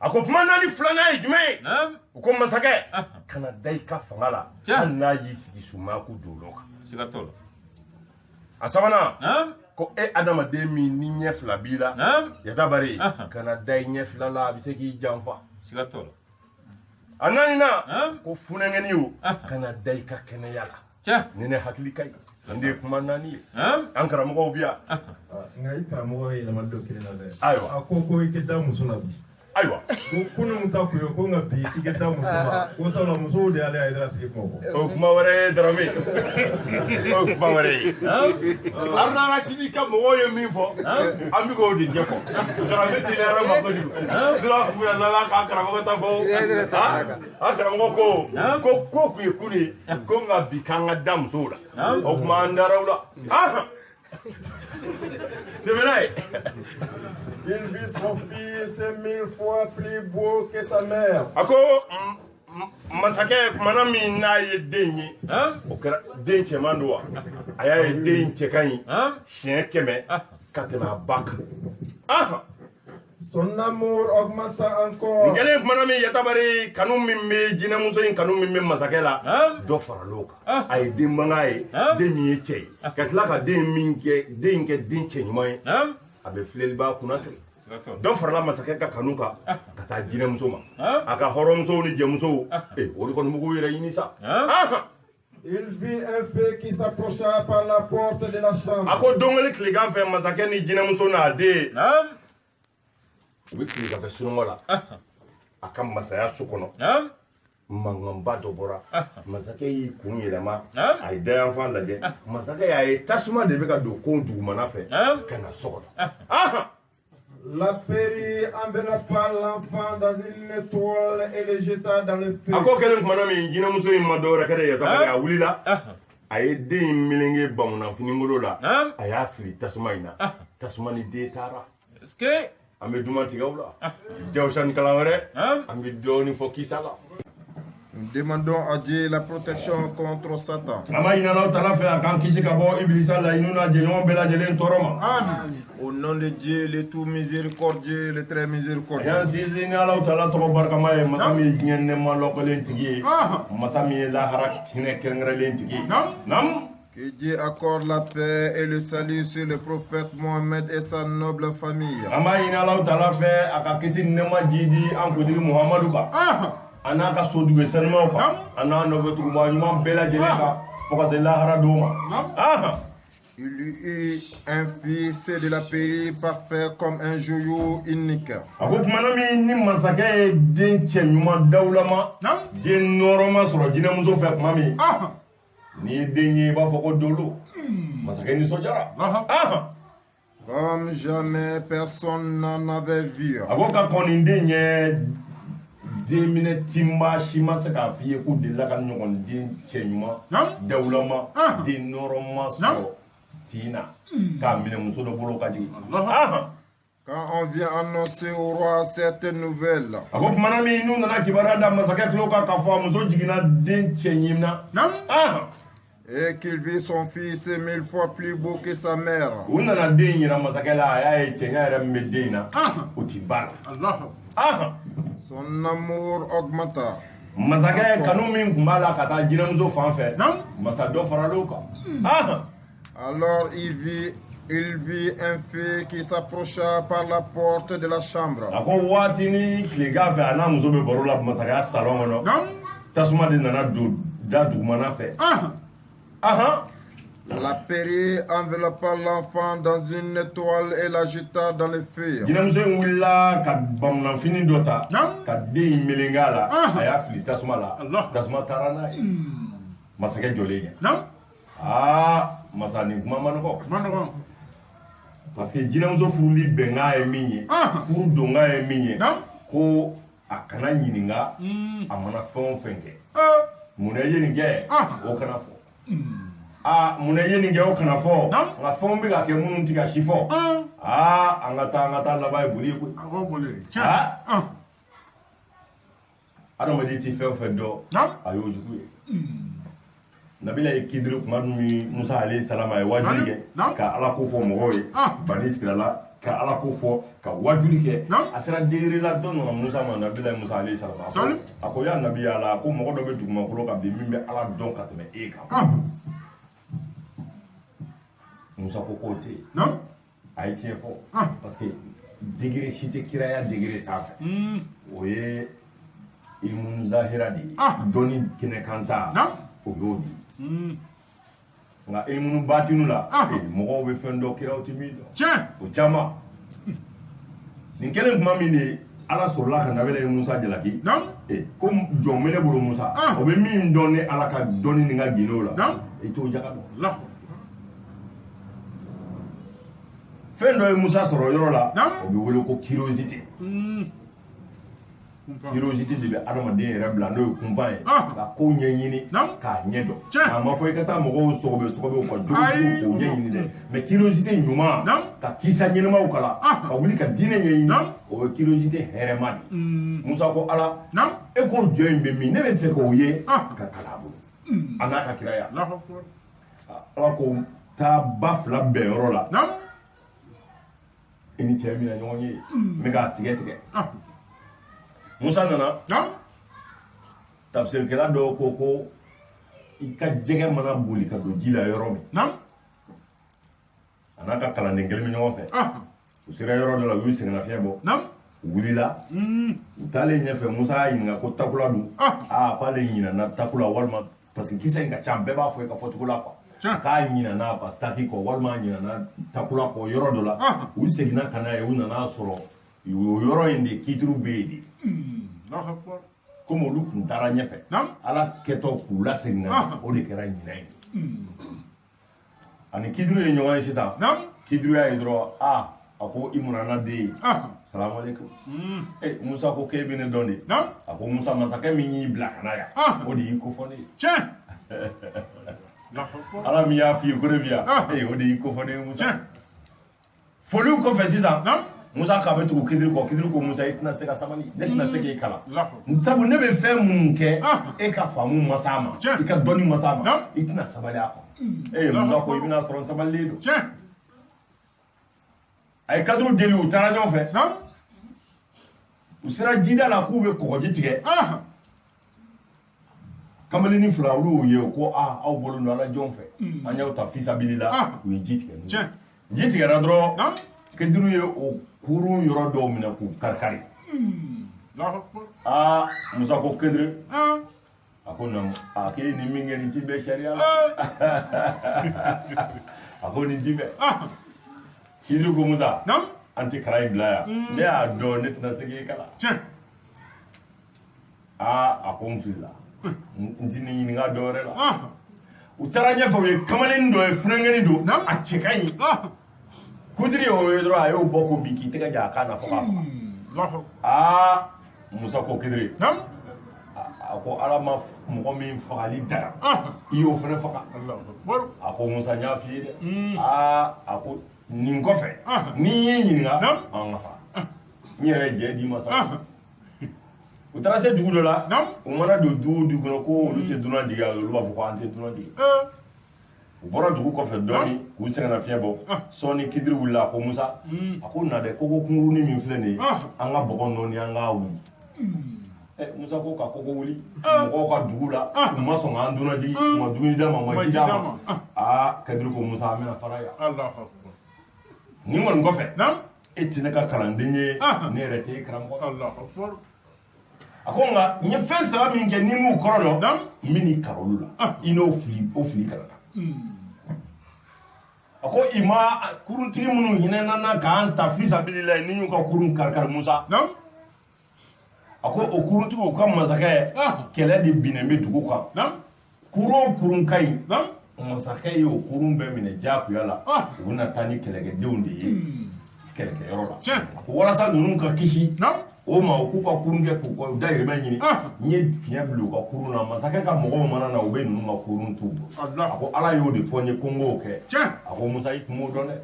Speaker 1: a ko kuma 4 filanan ye jumɛn ye u ko masakɛ kana da i ka fanga la hali n'a y'i sigi sumaku jɔyɔrɔ kan a sabanan ko e adamaden min ni ɲɛ 2 b'i la yatabari kana da i ɲɛ 2 la a bɛ se k'i janfa a 4nan ko funɛŋɛni o kana da i ka kɛnɛya la ni ne hakili ka ɲi nin de ye kuma 4 ye an karamɔgɔw bi yan
Speaker 2: nka i karamɔgɔ ye yɛlɛma dɔ kelen na dɛ
Speaker 1: ayiwa
Speaker 2: a ko i tɛ da muso la bi
Speaker 1: ayiwa
Speaker 2: ko kunun ta kun ye ko nka bi i tɛ da muso la ko sabula musow de y'ale yɛrɛ sigi kuma kɔ
Speaker 1: o kuma wɛrɛ ye Darame o kuma wɛrɛ ye Haruna Rashidi ka mɔgɔw ye min fɔ an bɛ k'o de ɲɛfɔ Darame teliyara ma kojugu sira kun bɛ laban k'an karamɔgɔ ta fɔ an karamɔgɔ ko kun ye kun ye ko nka bi k'an ka da musow la o kuma an dara u la tɛmɛna ye
Speaker 3: Il vit son fils 1000 fois plus beau que sa mère.
Speaker 1: a ko masakɛ kumana min n'a ye den ye o kɛra den cɛman don wa a y'a ye den cɛ ka ɲi siɲɛ 100 ka tɛmɛ a ba kan
Speaker 3: Son amour augmenta encore.
Speaker 1: Ngele manami yatabari kanu mimbe jina muso in kanu mimbe masakela do faraloka ay de mangaye de mi chey ka tla ka de minke de nke din chey moy abe flel ba kunasri do farala masakela kanuka kata jina muso ma aka horom so ni jemuso ori kon mugo yira inisa
Speaker 3: Il vit un feu qui s'approcha par la porte de la chambre.
Speaker 1: Ako dongeli kliga fe masakela ni jina muso na de wiki ga fe sunongola akam masaya sukono mangamba do bora masake yi kun yelema ay da enfant laje masake ya e tasuma de beka do ko duguma na fe kana sokota
Speaker 3: La péri enveloppa l'enfant dans une étoile et le jeta dans le feu.
Speaker 1: Ako kelen kuma na mi jina muso yi madora kare ya tabari ya wulila ay de milenge bamuna fini ngolo la ay afri tasuma ina tasuma ni de tara eske ambe dumanti gawla jawshan kalawere ambe doni fokisala.
Speaker 3: Nous demandons à Dieu la protection contre Satan. Au nom de Dieu, le tout miséricordieux, le très miséricordieux. Que Dieu accorde la paix et le salut sur le prophète Mohammed et sa noble famille.
Speaker 1: Anaka soduge sanma ko ana no vetu mo nyuma bela jeleka fokaze la haradoma
Speaker 3: Il lui eut un fils de la péri parfait comme un joyau unique.
Speaker 1: Ako manami ni masake den chenyuma dawlama den noroma soro jina muso fe mami ni denye ba foko dolo masake ni sojara
Speaker 3: Comme jamais personne n'en avait vu.
Speaker 1: Ako ka koni denye Demine timba shima se ka fiye ko de la ka nyogon din chenyuma dawlama din noroma so tina ka mine muso do bolo kati
Speaker 3: Quand on vient annoncer au roi cette nouvelle,
Speaker 1: ako manami nu nana kibarada masake kloka ka fa muso jigina din chenyimna
Speaker 3: et qu'il vit son fils 1000 fois plus beau que sa mère.
Speaker 1: Unana din yira masake la ya e chenya ra medina utibara
Speaker 3: Son amour augmenta.
Speaker 1: Masake kanu min kumbala kata jina muso fanfe masado faraloka
Speaker 3: Alors il vit un feu qui s'approcha par la porte de la chambre.
Speaker 1: Ako watini klega fe ana muso be borola masake salon no tasuma de nana do da dugumana fe
Speaker 3: La péri enveloppa l'enfant dans une étoile et la jeta dans le feu.
Speaker 1: Jina muso willa ka bamna fini dota ka de melengala aya fili tasuma la tasuma tarana masake jolenya masani kuma manoko parce que jina muso furuli benga e minye furu donga e minye ko akana nyininga amana fenke munaye ninge o kana fo munaye ninge o kana fo nga fombi ga ke munun tiga shifo angata la bay buli ko adama di ti fe do ayo juku nabila ikidru kumadu Musa alayhi salam ay wajurike ka ala ko fo mogoy bani israila ka ala ko fo ka wajurike asira diri la don no Musa ma nabila Musa alayhi salam ako ya nabi ala ko mogo do be duguma ko ka be mimbe ala don ka teme e ka Musa ko kote ay chefo parce que degré cité kiraya degré safa oye ilmun zahira di doni kine kanta o yodi nga ilmun batinu la mogo be fendo kiraw timido o chama nin kelen kuma mini ala sorla ka nabele Musa jalaki ko jomele buru Musa o be min donni ala ka doni ni nga ginola e to jakado fendo Musa soro yoro la o be wole ko curiosité curiosité de adama de yɛrɛ bila n'o ye kunba ye ka ko ɲɛɲini k'a ɲɛdɔn a ma fɔ i ka taa mɔgɔw sɔgɔbɛ ka jugu k'o ɲɛɲini dɛ mais curiosité ɲuman ka kisa ɲɛnamaw kala ka wuli ka diinɛ ɲɛɲini o ye curiosité hɛrɛma de Musa ko ala e ko jɔ in bɛ min ne bɛ fɛ k'o ye ka kala a bolo a n'a ka kiraya ala ko taa ba fila bɛn yɔrɔ la ini cɛ mina ɲɔgɔn ye n bɛ k'a tigɛ tigɛ Musa nana tafsirikɛla dɔw ko i ka jɛgɛ mana boli ka don ji la yɔrɔ min a n'a ka kalanden kelen bɛ ɲɔgɔn fɛ u sera yɔrɔ dɔ la u y'u sɛgɛnnafiɲɛ bɔ u wulila u taalen ɲɛfɛ Musa y'a ɲininka ko takula don k'ale ɲinana takula walima parce que kisɛ in ka ca bɛɛ b'a fɔ i ka fɔcogo la k'a ɲinana ka saki kɔ walima a ɲinana takula kɔ yɔrɔ dɔ la u seginna ka n'a ye u nana sɔrɔ o yɔrɔ in de kituru bɛ yen de komi olu tun taara ɲɛfɛ ala kɛtɔ k'u lasegin ka o de kɛra ɲinan ye ani kituru ye ɲɔgɔn ye sisan kituru y'a ye dɔrɔn a ko i munana den ye salamu aleykum Musa ko k'e bɛ ne dɔn de a ko Musa masakɛ min y'i bila ka na yan o de y'i kofɔ ne ye ala min y'a f'i ye ko ne bɛ yan o de y'i kofɔ ne ye Musa foliw kɔfɛ sisan Musa k'a bɛ tugu kitiri ko Musa i tɛna se ka sabali ne tɛna se k'i kalan sabu ne bɛ fɛn minnu kɛ e ka faamu ma s'a ma i ka dɔnni ma s'a ma i tɛna sabali a kɔ Musa ko i bɛna sɔrɔ n sabalilen don a ye kaduru deli u taara ɲɔgɔn fɛ u sera jida la k'u bɛ kɔgɔji tigɛ kamalennin fila olu y'u ye ko aw bolo don ala jɔn fɛ an y'aw ta fisabilila u ye ji tigɛ ji tigɛra dɔrɔn keduru ye o kurun yɔrɔ dɔw minɛ k'u kari-kari Musa ko keduru a ko non k'e ni min kɛ nin ti bɛ sariya la a ko nin ti bɛ keduru ko Musa an tɛ kara in bila yan ne y'a dɔn ne tɛna se k'e kalan a ko n filila n ti nin ɲininka dɔ wɛrɛ la u taara ɲɛfɛ u ye kamalennin dɔ ye funɛnkɛnin don a cɛ ka ɲi kudiri y'o ye dɔrɔn a y'o bɔ ko bin k'i tɛgɛ jan a kan na fo k'a faga Musa ko kedere a ko ala ma mɔgɔ min fagali daga i y'o fana faga a ko Musa n y'a f'i ye dɛ a ko nin kɔfɛ n'i ye ɲininka an ka faga n yɛrɛ jɛ d'i ma sa u taara se dugu dɔ la u mana don dugu o dugu kɔnɔ ko olu tɛ dunan jigi olu b'a fɔ ko an tɛ dunan jigi u bɔra dugu kɔfɛ dɔɔni k'u sɛgɛnna fiɲɛ bɔ sɔɔni kidiri wulila a ko Musa a ko na dɛ koko kunkurunin min filɛ nin ye an ka bɔgɔ nɔɔni an k'a wuli Musa ko ka koko wuli mɔgɔw ka dugu la u ma sɔn k'an dunan jigi u ma dumuni d'a ma u ma ji d'a ma kidiri ko Musa an bɛna fara yan nin kɔni kɔfɛ e tɛ ne ka kalanden ye ne yɛrɛ tɛ e karamɔgɔ a ko nka n ye fɛn saba min kɛ ni m'u kɔrɔ dɔn n bɛ n'i kara olu la i n'o fili karata a ko i ma kuruntigi minnu hinɛnana k'an ta fisabilila ni y'u ka kurun kari Musa a ko o kuruntigiw ka masakɛ kɛlɛ de binnen bɛ dugu kan kurun o kurun ka ɲi masakɛ ye o kurun bɛɛ minɛ diyagoya la u bɛna taa ni kɛlɛkɛdenw de ye kɛlɛkɛyɔrɔ la a ko walasa ninnu ka kisi o ma u k'u ka kurun kɛ k'u ka dayirimɛ ɲini n ye fiɲɛ bila u ka kurun na masakɛ ka mɔgɔw mana na u bɛ ninnu ka kurun t'u bolo a ko ala y'o de fɔ n ye ko n k'o kɛ a ko Musa i tun b'o dɔn dɛ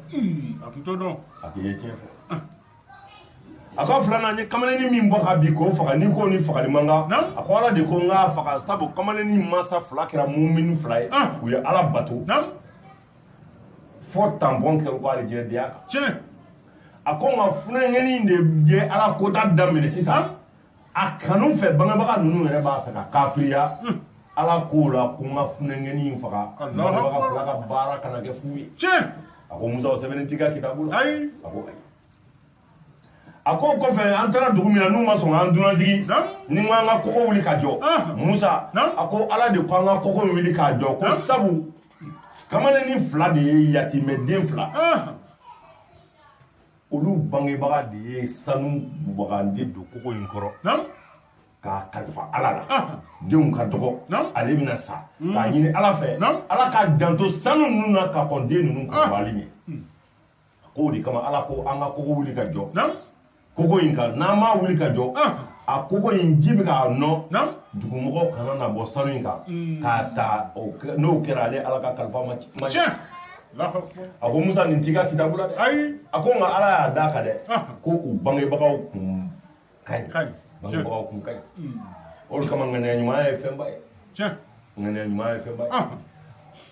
Speaker 1: a tun t'o dɔn a k'i ye tiɲɛ fɔ a ko filanan n ye kamalennin min bɔ ka bin k'o faga ni ko ni fagali man kan a ko ala de ko n k'a faga sabu kamalennin mansa fila kɛra mumini fila ye u ye ala bato fɔ tanbɔn kɛ u ko alijinɛdenya kan a ko nka funɛnkɛnin de ye ala kota daminɛ sisan a kanu fɛ bangebaga ninnu yɛrɛ b'a fɛ ka kafiriya ala k'o la ko n ka funɛnkɛnin faga bangebaga fila ka baara kana kɛ fu ye a ko Musa o sɛbɛnni t'i ka kitabu la a ko ayi a ko kɔfɛ an taara dugu min na n'u ma sɔn k'an dunanjigi ni n ko an ka kɔgɔ wuli ka jɔ Musa a ko ala de ko an ka kɔgɔ wuli k'a jɔ ko sabu kamalennin fila de ye yatimɛden fila olu bangebaga de ye sanu bugandi don kogo in kɔrɔ k'a kalifa ala la denw ka dɔgɔ ale bɛna sa k'a ɲini ala fɛ ala ka janto sanu ninnu na ka kɔn den ninnu kɔrɔbali ɲɛ a ko o de kama ala ko an ka kogo wuli ka jɔ kogo in kan n'an m'a wuli ka jɔ a kogo in ji bɛ k'a nɔ dugumɔgɔw kana na bɔ sanu in kan k'a ta n'o kɛra ale ala ka kalifa ma tiɲɛ a ko Musa nin t'i ka kitabu la dɛ ayi a ko nka ala y'a d'a kan dɛ ko u bangebagaw kun ka ɲi bangebagaw kun ka ɲi o de kama ŋaniya ɲuman ye fɛnba ye ŋaniya ɲuman ye fɛnba ye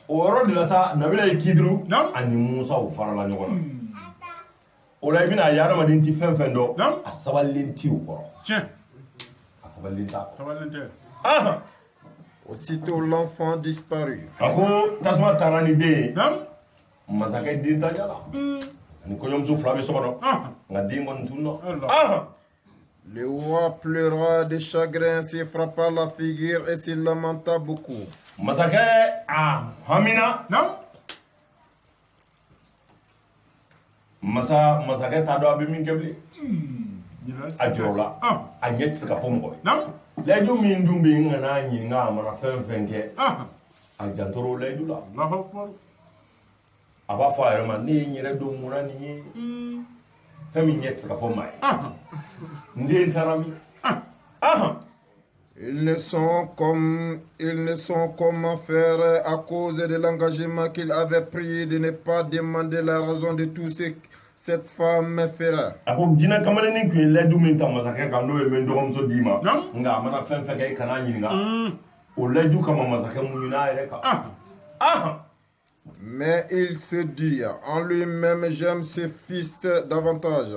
Speaker 1: o yɔrɔ de la sa nabila ye kiduru ani Musa u farala ɲɔgɔn na ola ibina yara madin ti fen fen do a saballin ti ko
Speaker 4: tiens
Speaker 1: a saballin ta
Speaker 4: ah
Speaker 3: aussitôt l'enfant disparut
Speaker 1: ako tasma tarani de masakɛ den ta jala ni kɔɲɔmuso fila bɛ so kɔnɔ nka den kɔni tun nɔ
Speaker 3: le roi pleura de chagrin, se frappa la figure et se lamenta beaucoup.
Speaker 1: Masakɛ a hamina masakɛ t'a dɔn a bɛ min kɛ bilen a jɔrɔ la a ɲɛ tɛ se ka fɔ mɔgɔ ye layidu min dun bɛ yen n kana ɲininka a mana fɛn fɛn kɛ a jantɔrɔ o layidu la a b'a fɔ a yɛrɛ ma ne ye n yɛrɛ don munna nin ye fɛn min ɲɛ tɛ se ka fɔ maa ye n den taara min
Speaker 3: Ils ne sont comment faire à cause de l'engagement qu'il avait pris de ne pas demander la raison de tout ce que cette femme fera.
Speaker 1: Ako jina kamaleni ku ledu min ta masakɛ kan no ye men dɔgɔmuso di ma nga mana fɛn fɛn kɛ kana ɲininka o ledu kama masakɛ muɲuna yɛrɛ kan
Speaker 3: mais il se dit en lui-même j'aime ce fils davantage.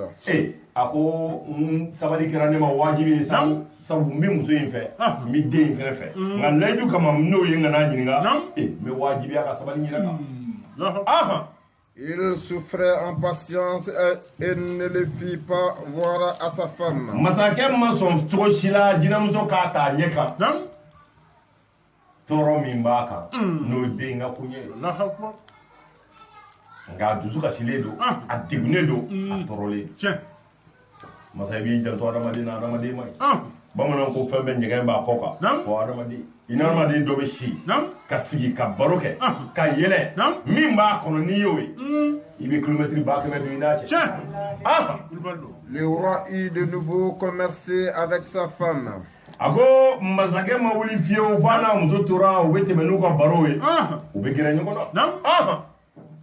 Speaker 1: Ako sabali kɛra ne ma wajibi sabu n bɛ muso in fɛ n bɛ den in fɛnɛ fɛ nka ledu kama n'o ye n kana ɲininka n bɛ wajibiya ka sabali n yɛrɛ kan.
Speaker 3: Il souffrait en patience et ne le fit pas voir à sa femme.
Speaker 1: Masakɛ ma sɔn cogo si la jinamuso k'a ta ɲɛ kan tɔɔrɔ min b'a kan n'o den ka kun ye nka a dusu kasilen don a degunnen don a tɔɔrɔlen don masa i b'i janto adamaden na adamaden ma ɲi bamanan ko fɛn bɛɛ ɲɛgɛn b'a kɔ kan fɔ adamaden i ni adamaden dɔ bɛ si ka sigi ka baro kɛ ka yɛlɛ min b'a kɔnɔ n'i y'o ye i bɛ kilomɛtiri 100 don i n'a cɛ.
Speaker 3: Le roi eut de nouveau commercé avec sa femme.
Speaker 1: A ko masakɛ ma wuli fiyewu f'a n'a muso tora u bɛ tɛmɛ n'u ka baro ye u bɛ gɛrɛ ɲɔgɔn na.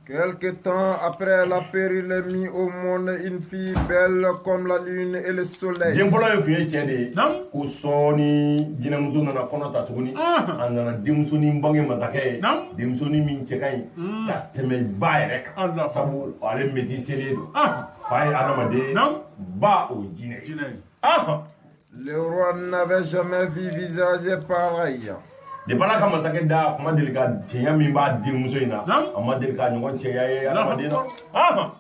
Speaker 3: Quelque temps après la péril mit au monde une fille belle comme la lune et le soleil.
Speaker 1: Den fɔlɔ ye kun ye cɛ de ye ko sɔɔni jinɛmuso nana kɔnɔ ta tuguni a nana denmusonin bange masakɛ ye denmusonin min cɛ ka ɲi ka tɛmɛ ba yɛrɛ kan sabu ale métisselier don fa ye adamaden ba o ye jinɛ ye.
Speaker 3: Le roi n'avait jamais vu visage pareil.
Speaker 1: De bala ka masakɛ da kuma deli ka cɛya min b'a denmuso in na a ma deli ka ɲɔgɔn cɛya ye adamaden na.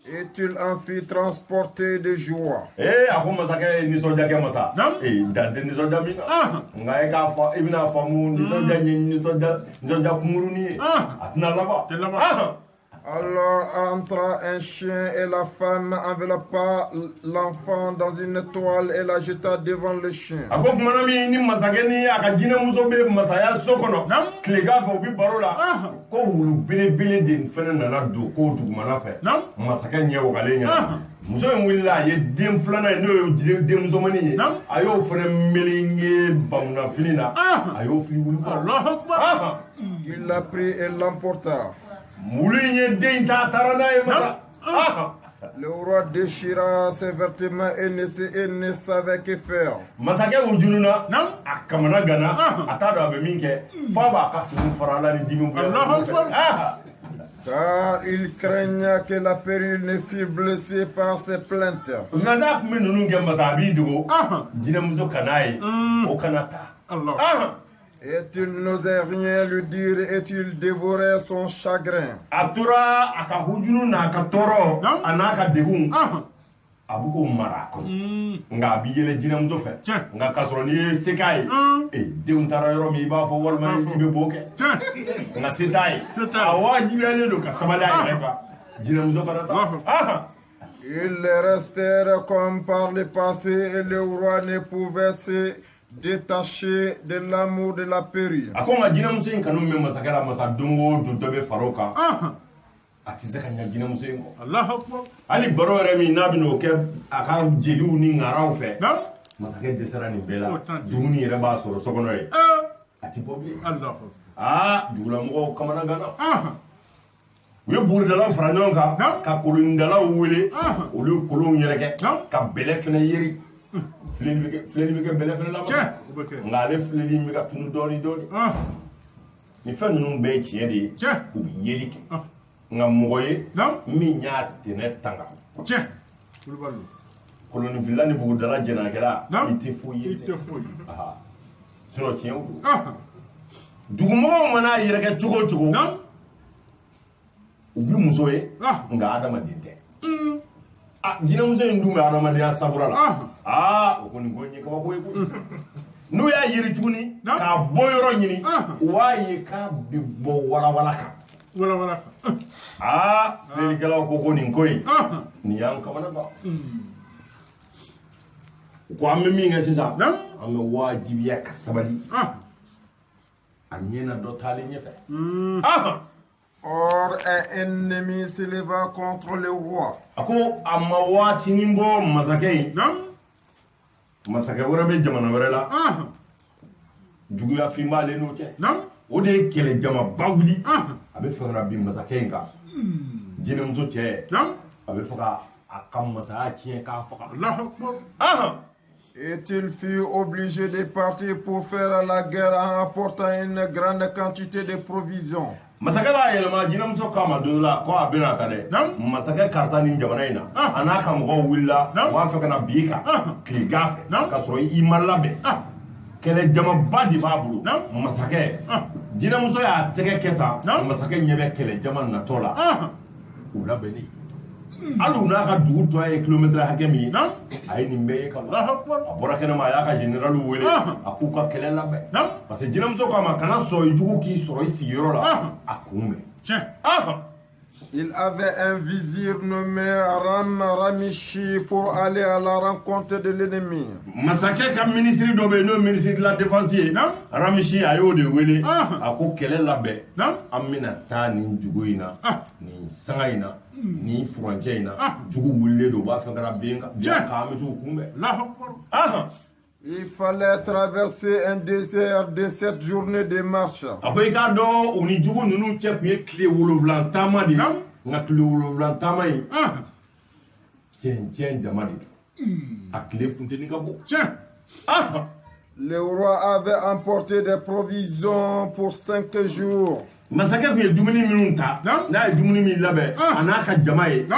Speaker 3: Et il en fut transporté de joie.
Speaker 1: A ko masakɛ nisɔndiya kɛ masa dan tɛ nisɔndiya min na nka e k'a fɔ e bɛna faamu nisɔndiya ye nisɔndiya kunkurunin ye a tɛna laban.
Speaker 3: Alors entra un chien et la femme enveloppa l'enfant dans une toile et la jeta devant le chien.
Speaker 1: A ko kumana min ni masakɛ ni a ka jinɛmuso bɛ masaya so kɔnɔ tilegan fɛ u bɛ baro la ko wulu belebele de fɛnɛ nana don ko dugumana fɛ masakɛ ɲɛ wagalen ɲɛna muso in wulila a ye den filanan ye n'o ye denmusomanin ye a y'o fɛnɛ melenge bamunafini na a y'o fili wulu kɔrɔ.
Speaker 3: Il l'a pris et l'emporta. Le roi déchira ses vêtements et ne savait que faire.
Speaker 1: Masakɛ o jununa a kamana gana a t'a dɔn a bɛ min kɛ f'a b'a ka fini fara la ni dimi
Speaker 3: car il craignait que la péril ne fût blessée par ses plaintes.
Speaker 1: Nka n'a tun bɛ ninnu kɛ masa a b'i dogo jinɛmuso ka n'a ye o kana taa.
Speaker 3: Et il n'osait rien lui dire et il dévorait son chagrin.
Speaker 1: A tora a ka hujunu n'a ka tɔɔrɔ a n'a ka degun a bɛ k'o mara a kɔnɔ nka a bɛ yɛlɛ jinɛmuso fɛ nka k'a sɔrɔ n'i ye se k'a ye denw taara yɔrɔ min i b'a fɔ walima i bɛ b'o kɛ nka se t'a ye a wajibiyalen don ka sabali a yɛrɛ kan jinɛmuso kana taa.
Speaker 3: Ils restèrent comme par le passé et le roi ne pouvait se détaché de l'amour de la péril.
Speaker 1: A ko nka jinɛmuso in kanu min bɛ masakɛ la masa don o don dɔ bɛ fara o kan a tɛ se ka ɲɛ jinɛmuso in kɔ. Hali baro yɛrɛ min n'a bɛ n'o kɛ a ka jeliw ni ŋaraw fɛ masakɛ dɛsɛra nin bɛɛ la dumuni yɛrɛ b'a sɔrɔ so kɔnɔ ye a tɛ bɔ bilen. Dugulamɔgɔw kamana ganna u ye buguridalaw fara ɲɔgɔn kan ka kolonidalaw wele olu ye kolonw yɛrɛkɛ ka bɛlɛ fɛnɛ yeri. Filɛli bɛ kɛ bɛlɛ fɛnɛ laban nka ale filɛli bɛ ka tunu dɔɔni dɔɔni ni fɛn ninnu bɛɛ ye tiɲɛ de ye u bɛ yeli kɛ nka mɔgɔ ye min y'a tɛnɛ tanga
Speaker 4: Tiens, Kulubali.
Speaker 1: Koloni villa ni bugu dala jena kɛra
Speaker 4: Naam.
Speaker 1: i tɛ foyi ye.
Speaker 4: I tɛ foyi.
Speaker 1: Aha. Sinon tiɲɛ o don.
Speaker 4: Ah.
Speaker 1: Dugumɔgɔw mana yɛrɛkɛ cogo o cogo.
Speaker 4: Naam.
Speaker 1: U bi muso ye.
Speaker 4: Ah.
Speaker 1: Nka adamaden tɛ. Ah, jinɛmuso in dun bɛ adamadenya sabura la. Ah, o kɔni ko n ye kabako ye koyi. N'u y'a yiri tuguni k'a bɔ yɔrɔ ɲini u b'a ye k'a bɛ bɔ walawala kan.
Speaker 4: Walawala kan.
Speaker 1: Ah, filɛlikɛlaw ko nin ko in nin y'an kamana gan. U ko an bɛ min kɛ sisan an bɛ wajibiya ka sabali a ɲɛna dɔ taalen ɲɛfɛ.
Speaker 3: Or, un ennemi s'éleva contre le roi.
Speaker 1: A ko a ma waatinin bɔ masakɛ in. Masakɛ wɛrɛ bɛ jamana wɛrɛ la. Juguya fin b'ale n'o cɛ. O de ye kɛlɛ jamaba wuli. A bɛ fɛ ka bin masakɛ in kan. Jinɛmuso cɛ. A bɛ fɛ ka a ka masaya tiɲɛ k'a faga.
Speaker 3: Et-il fut obligé de partir pour faire la guerre en apportant une grande quantité de provisions.
Speaker 1: Masakɛ b'a yɛlɛma jinɛmuso k'a ma don dɔ la ko a bɛna ta dɛ. Masakɛ karisa nin jamana in na a n'a ka mɔgɔw wulila u b'a fɛ ka na bin i kan tilegan fɛ k'a sɔrɔ i ma labɛn. Kɛlɛ jamaba de b'a bolo. Masakɛ jinɛmuso y'a tɛgɛ kɛ tan masakɛ ɲɛ bɛ kɛlɛ jama natɔ la u labɛnnen. Hali u n'a ka dugu tɔ ye kilomɛtiri hakɛ min ye a ye nin bɛɛ ye ka ban. A bɔra kɛnɛma a y'a ka généraliw wele a k'u ka kɛlɛ labɛn. Parce que jinɛmuso k'a ma kana sɔn i jugu k'i sɔrɔ i sigiyɔrɔ la a kunbɛn.
Speaker 3: Il avait un vizir nommé Ramishi pour aller à la rencontre de l'ennemi.
Speaker 1: Masakɛ ka ministre dɔ bɛ yen n'o ye ministre de la défense ye Ramishi a y'o de wele a ko kɛlɛ labɛn an bɛna taa nin dugu in na nin sanga in na nin furancɛ in na jugu wulilen don u b'a fɛ ka na bin k'an bɛ t'u kunbɛn.
Speaker 3: Il fallait traverser un désert de 7 journées de marche.
Speaker 1: A ko i k'a dɔn u ni jugu ninnu cɛ tun ye tile 7 taama de ye nka tile 7 taama in cɛncɛn dama de don a tile funteni ka bon.
Speaker 3: Le roi avait emporté des provisions pour 5 jours.
Speaker 1: Masakɛ tun ye dumuni minnu ta n'a ye dumuni min labɛn a n'a ka jama ye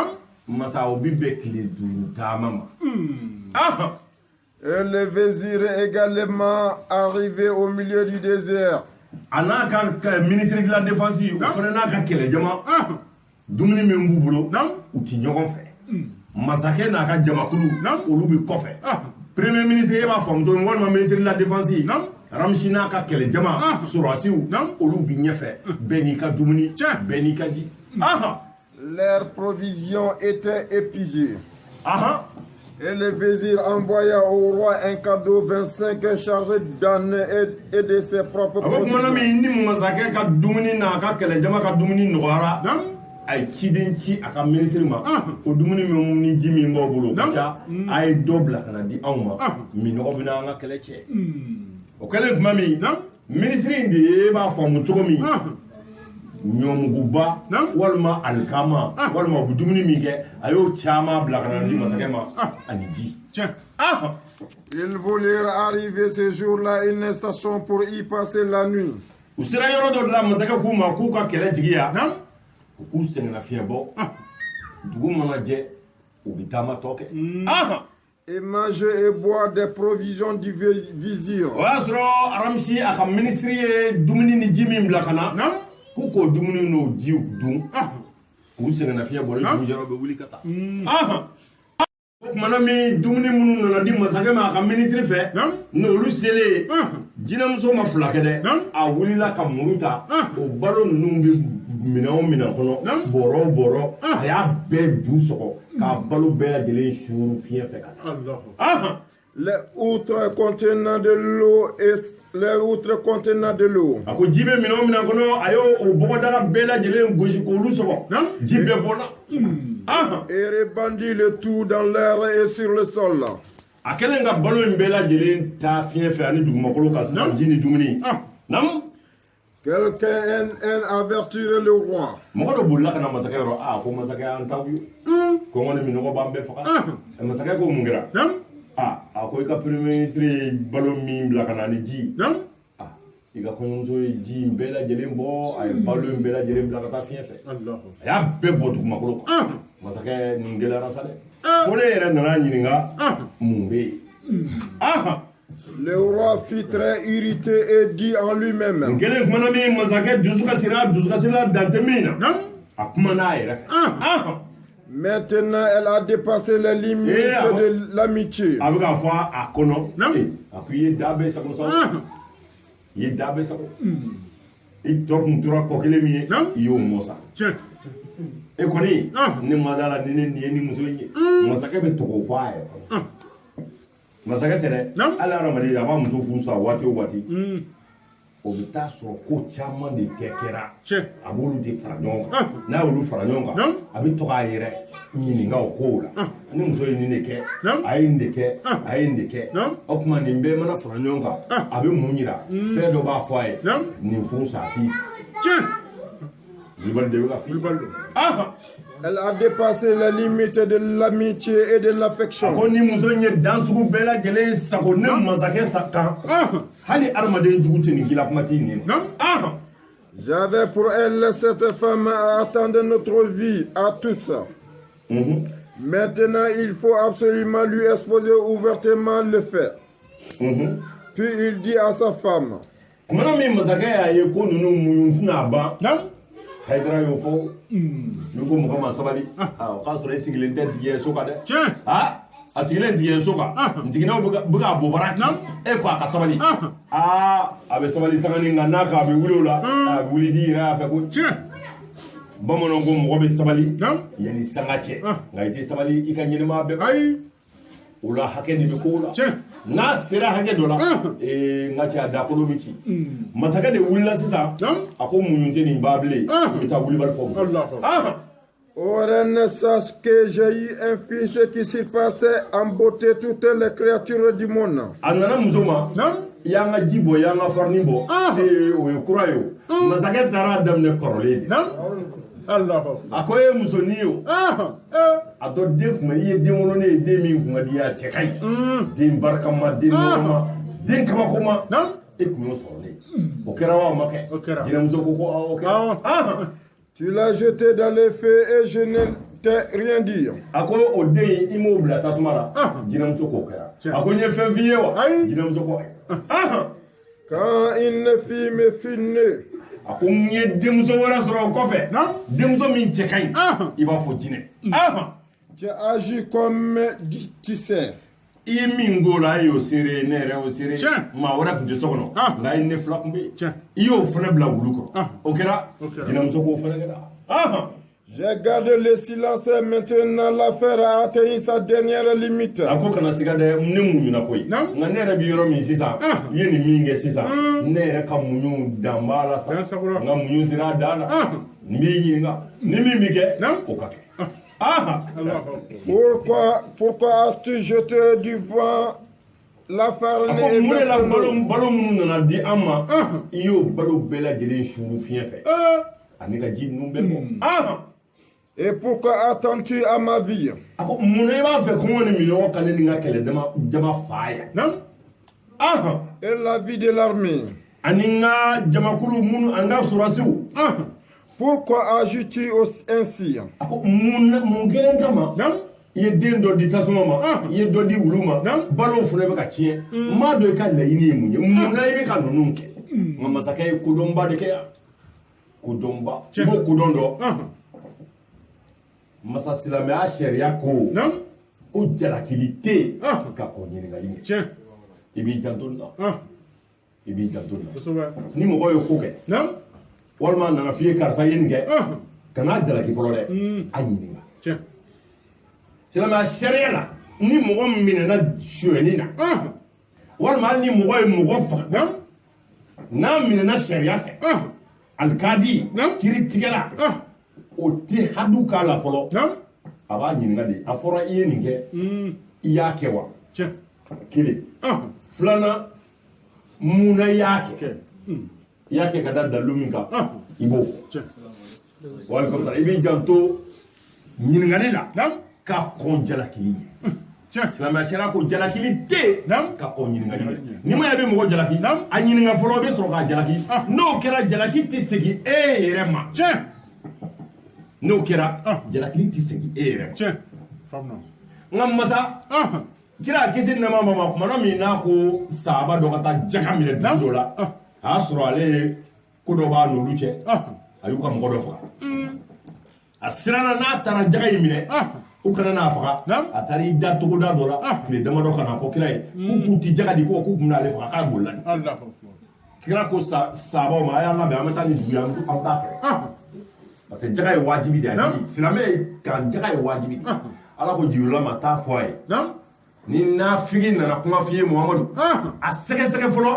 Speaker 1: masa o bi bɛn tile 5 taama ma.
Speaker 3: Et le vizir est également arrivé au milieu du désert.
Speaker 1: A n'a ka ministre de la défense o fana n'a ka kɛlɛ jama dumuni min b'u bolo u ti ɲɔgɔn fɛ. Masakɛ n'a ka jamakulu olu bi kɔfɛ. Premier ministre e b'a faamu cogo min walima ministre de la défense Ramishi n'a ka kɛlɛ jama sɔrɔdasiw olu bi ɲɛfɛ bɛɛ n'i ka dumuni bɛɛ n'i ka ji.
Speaker 3: Leurs provisions étaient épuisées. Et le vizir envoya au roi un cadeau 25 chargé d'ânes et de ses propres provisions.
Speaker 1: Ni masakɛ ka dumuni n'a ka kɛlɛ jama ka dumuni nɔgɔyara a ye ciden ci a ka ministre ma o dumuni min ni ji min b'aw bolo o ka ca a ye dɔ bila ka na di anw ma minɔgɔ bɛ n'an ka kɛlɛ cɛ. O kɛlen tuma min ministre in de ye b'a faamu cogo min ɲɔmuguba walima alikama walima u bɛ dumuni min kɛ a y'o caman bila ka na di masakɛ ma ani ji.
Speaker 3: Ils voulurent arriver ce jour-là à une station pour y passer la nuit.
Speaker 1: U sera yɔrɔ dɔ de la masakɛ k'u ma k'u ka kɛlɛ jigiya u k'u sɛgɛnna fiɲɛ bɔ dugu mana jɛ u bɛ taama tɔ kɛ.
Speaker 3: Et manger et boire des provisions du vizir.
Speaker 1: O y'a sɔrɔ Ramishi a ka ministre ye dumuni ni ji min bila ka na k'u k'o dumuni n'o jiw dun k'u sɛgɛnna fiɲɛ bɔ ni dugu jɛra u bɛ wuli ka taa. O tumana min dumuni minnu nana di masakɛ ma a ka ministre fɛ n'olu selen jinɛmuso ma fila kɛ dɛ a wulila ka muru ta o balo ninnu bɛ minɛn o minɛn kɔnɔ bɔrɔ o bɔrɔ a y'a bɛɛ ju sɔgɔ k'a balo bɛɛ lajɛlen suuru fiɲɛ fɛ ka taa.
Speaker 3: Les outres contenant de l'eau et les outres contenant de l'eau.
Speaker 1: A ko ji bɛ minɛn o minɛn kɔnɔ a y'o bɔgɔdaga bɛɛ lajɛlen gosi k'olu sɔgɔ ji bɛɛ bɔra.
Speaker 3: Et répandit le tout dans l'air et sur le sol.
Speaker 1: A kɛlen ka balo in bɛɛ lajɛlen ta fiɲɛ fɛ ani dugumakolo kan sisan ji ni dumuni.
Speaker 3: Quelqu'un avertirait le roi.
Speaker 1: Mɔgɔ dɔ bolila ka na masakɛ yɔrɔ ko masakɛ an t'aw ye kɔngɔ ni minɔgɔ b'an bɛɛ faga. Masakɛ ko mun kɛra a ko i ka premier ministre ye balo min bila ka na ni ji i ka kɔɲɔmuso ye ji bɛɛ lajɛlen bɔ a ye balo in bɛɛ lajɛlen bila ka taa fiɲɛ fɛ a y'a bɛɛ bɔ dugumakolo kan masakɛ nin gɛlɛyara sa dɛ fo ne yɛrɛ nana ɲininka mun bɛ yen
Speaker 3: Le roi fut très irrité et dit en lui-même.
Speaker 1: Ngelen kumana min masakɛ dusukasira dante min na a kumana a yɛrɛ fɛ
Speaker 3: Maintenant, elle a dépassé les limites de l'amitié.
Speaker 1: A bɛ k'a fɔ a kɔnɔ a ko i ye da bɛɛ sago sa i ye da bɛɛ sago i tɔ kun tora kɔ kelen min ye i y'o mɔ sa e kɔni ne ma da la ni ne nin ye ni muso in ye masakɛ bɛ tɔgɔ fɔ a yɛrɛ masakɛ tɛ dɛ hali hadamaden a b'a muso furu sa waati o waati o bɛ taa sɔrɔ ko caman de kɛra a b'olu de fara ɲɔgɔn kan n'a y'olu fara ɲɔgɔn kan a bɛ to k'a yɛrɛ ɲininka o kow la ni muso ye nin de kɛ a ye nin de kɛ a ye nin de kɛ o tuma nin bɛɛ mana fara ɲɔgɔn kan a bɛ mun yira fɛn dɔ b'a fɔ a ye nin furu sa a t'i Kulibali de bɛ ka fili.
Speaker 3: Elle a dépassé les limites de l'amitié et de l'affection.
Speaker 1: A ko ni muso in ye dan sugu bɛɛ lajɛlen sago ne masakɛ sa kan hali adamaden jugu tɛ nin k'i la kuma t'i nin na.
Speaker 3: J'avais pour elle cette femme à attendre notre vie à tous. Maintenant, il faut absolument lui exposer ouvertement le fait. Puis il dit à sa femme.
Speaker 1: Kumana min masakɛ y'a ye ko ninnu muɲu tɛna ban. Haidara y'o fɔ n'u ko mɔgɔ ma sabali o k'a sɔrɔ e sigilen tɛ ntigɛ so kan dɛ a sigilen ntigɛ so kan ntigɛnaw bɛ k'a bobara e ko a ka sabali a bɛ sabali sangani nka n'a ka a bɛ wuli o la a bɛ wuli di yɛrɛ y'a fɛ ko bamananw ko mɔgɔ bɛ sabali yanni sanga cɛ nka i tɛ sabali i ka ɲɛnɛmaya bɛɛ kan o la hakɛ de bɛ k'o la n'a sera hakɛ dɔ la n ka cɛ a dakolo bɛ ci masakɛ de wulila sisan a ko muɲu tɛ nin ba bilen i bɛ taa wulibali fɔ muso.
Speaker 3: Ô reine, sache que j'ai eu un fils qui s'y passait en beauté toutes les créatures du monde.
Speaker 1: A nana muso ma i y'an ka ji bɔ i y'an ka farani bɔ o ye kura ye o masakɛ taara daminɛ kɔrɔlen de. A ko e musonin ye o a dɔ den kun bɛ i ye den wolonen ye den min kun ka di i y'a cɛ ka ɲi den barikama den nɔgɔma den kabakoma e kun y'o sɔrɔ ne o kɛra wa o ma kɛ jinɛmuso ko ko o kɛra.
Speaker 3: Tu l'as jeté dans les feux et je ne t'ai rien dit.
Speaker 1: A ko o den i m'o bila tasuma la jinɛmuso k'o kɛra a ko n ye fɛn f'i ye wa jinɛmuso ko ayi.
Speaker 3: Quand une fille me fut née.
Speaker 1: A ko n ye denmuso wɛrɛ sɔrɔ o kɔfɛ denmuso min cɛ ka ɲi i b'a fɔ jinɛ.
Speaker 3: Tu agis comme tu sais.
Speaker 1: I ye min k'o la e y'o seere ne yɛrɛ y'o seere maa wɛrɛ tun tɛ so kɔnɔ nka e ne fila tun bɛ yen i y'o fana bila wulu kɔrɔ o kɛra jinɛmuso k'o fana kɛra.
Speaker 3: J'ai gardé le silence et maintenant l'affaire a atteint sa dernière limite.
Speaker 1: A ko kana siga dɛ ne muɲuna koyi nka ne yɛrɛ bɛ yɔrɔ min sisan i ye nin min kɛ sisan ne yɛrɛ ka muɲu dan b'a la sa n ka muɲu sera a dan na n b'i ɲininka ni min bɛ kɛ o ka kɛ.
Speaker 3: Pourquoi as-tu jeté du vent la farine et
Speaker 1: le feu? Balo minnu nana di an ma i y'o balo bɛɛ lajɛlen suru fiɲɛ fɛ ani ka ji ninnu bɛɛ bɔ.
Speaker 3: Et pourquoi attends-tu à ma vie?
Speaker 1: A ko munna i b'a fɛ kɔngɔ ni miɲɔgɔ ka ne ni n ka kɛlɛ jama fa yan.
Speaker 3: Et la vie de l'armée?
Speaker 1: Ani n ka jamakulu minnu an ka sɔrɔsiw.
Speaker 3: Pourquoi agis-tu ainsi?
Speaker 1: A ko mun kelen kama i ye den dɔ di tasuma ma i ye dɔ di wulu ma balow fana bɛ ka tiɲɛ n m'a dɔn i ka laɲini ye mun ye munna i bɛ ka ninnu kɛ nka masakɛ ye kodɔnba de kɛ yan kodɔnba i b'o kodɔn dɔn masa silamɛya sariya ko ko jalakili tɛ yen ka kɔn ɲininkali ɲɛ i b'i janto nin na i b'i janto nin na ni mɔgɔ ye ko kɛ walima a nana f'i ye karisa ye nin kɛ kana jalaki fɔlɔ dɛ a ɲininka silamɛya sariya la ni mɔgɔ minɛna sonyɛni na walima hali ni mɔgɔ ye mɔgɔ faga n'a minɛna sariya fɛ alikadi kiiritigɛla o tɛ hadu k'a la fɔlɔ a b'a ɲininka de a fɔra i ye nin kɛ i y'a kɛ wa kelen filanan munna i y'a kɛ i y'a kɛ ka da dalilu min kan i b'o fɔ wali comme ça i b'i janto ɲininkali la ka kɔn jalakili ɲɛ silamɛ sariya ko jalakili tɛ ka kɔn ɲininkali kɛ ni ma ye bɛ mɔgɔ jalaki a ɲininka fɔlɔ bɛ sɔrɔ k'a jalaki n'o kɛra jalaki tɛ segin e yɛrɛ ma n'o kɛra jalakili tɛ segin e yɛrɛ ma nka masa kira kisi nɛma ma kumana min n'a ko sahaba dɔ ka taa jaka minɛ dugu dɔ la a y'a sɔrɔ ale ko dɔ b'a n'olu cɛ a y'u ka mɔgɔ dɔ faga a siranna n'a taara jaka in minɛ u kana n'a faga a taara i da togoda dɔ la tile damadɔ ka na fɔ kira ye k'u kun ti jaka di ko k'u kun bɛn'ale faga k'a bolila kira ko sahabaw ma a y'a labɛn an bɛ taa nin dugu ye an bɛ taa kɛlɛ parce que jaka ye wajibi de ye silamɛ kan jaka ye wajibi de ala ko jibrila ma taa fɔ a ye ni nafigi nana kuma f'i ye muhamadu a sɛgɛsɛgɛ fɔlɔ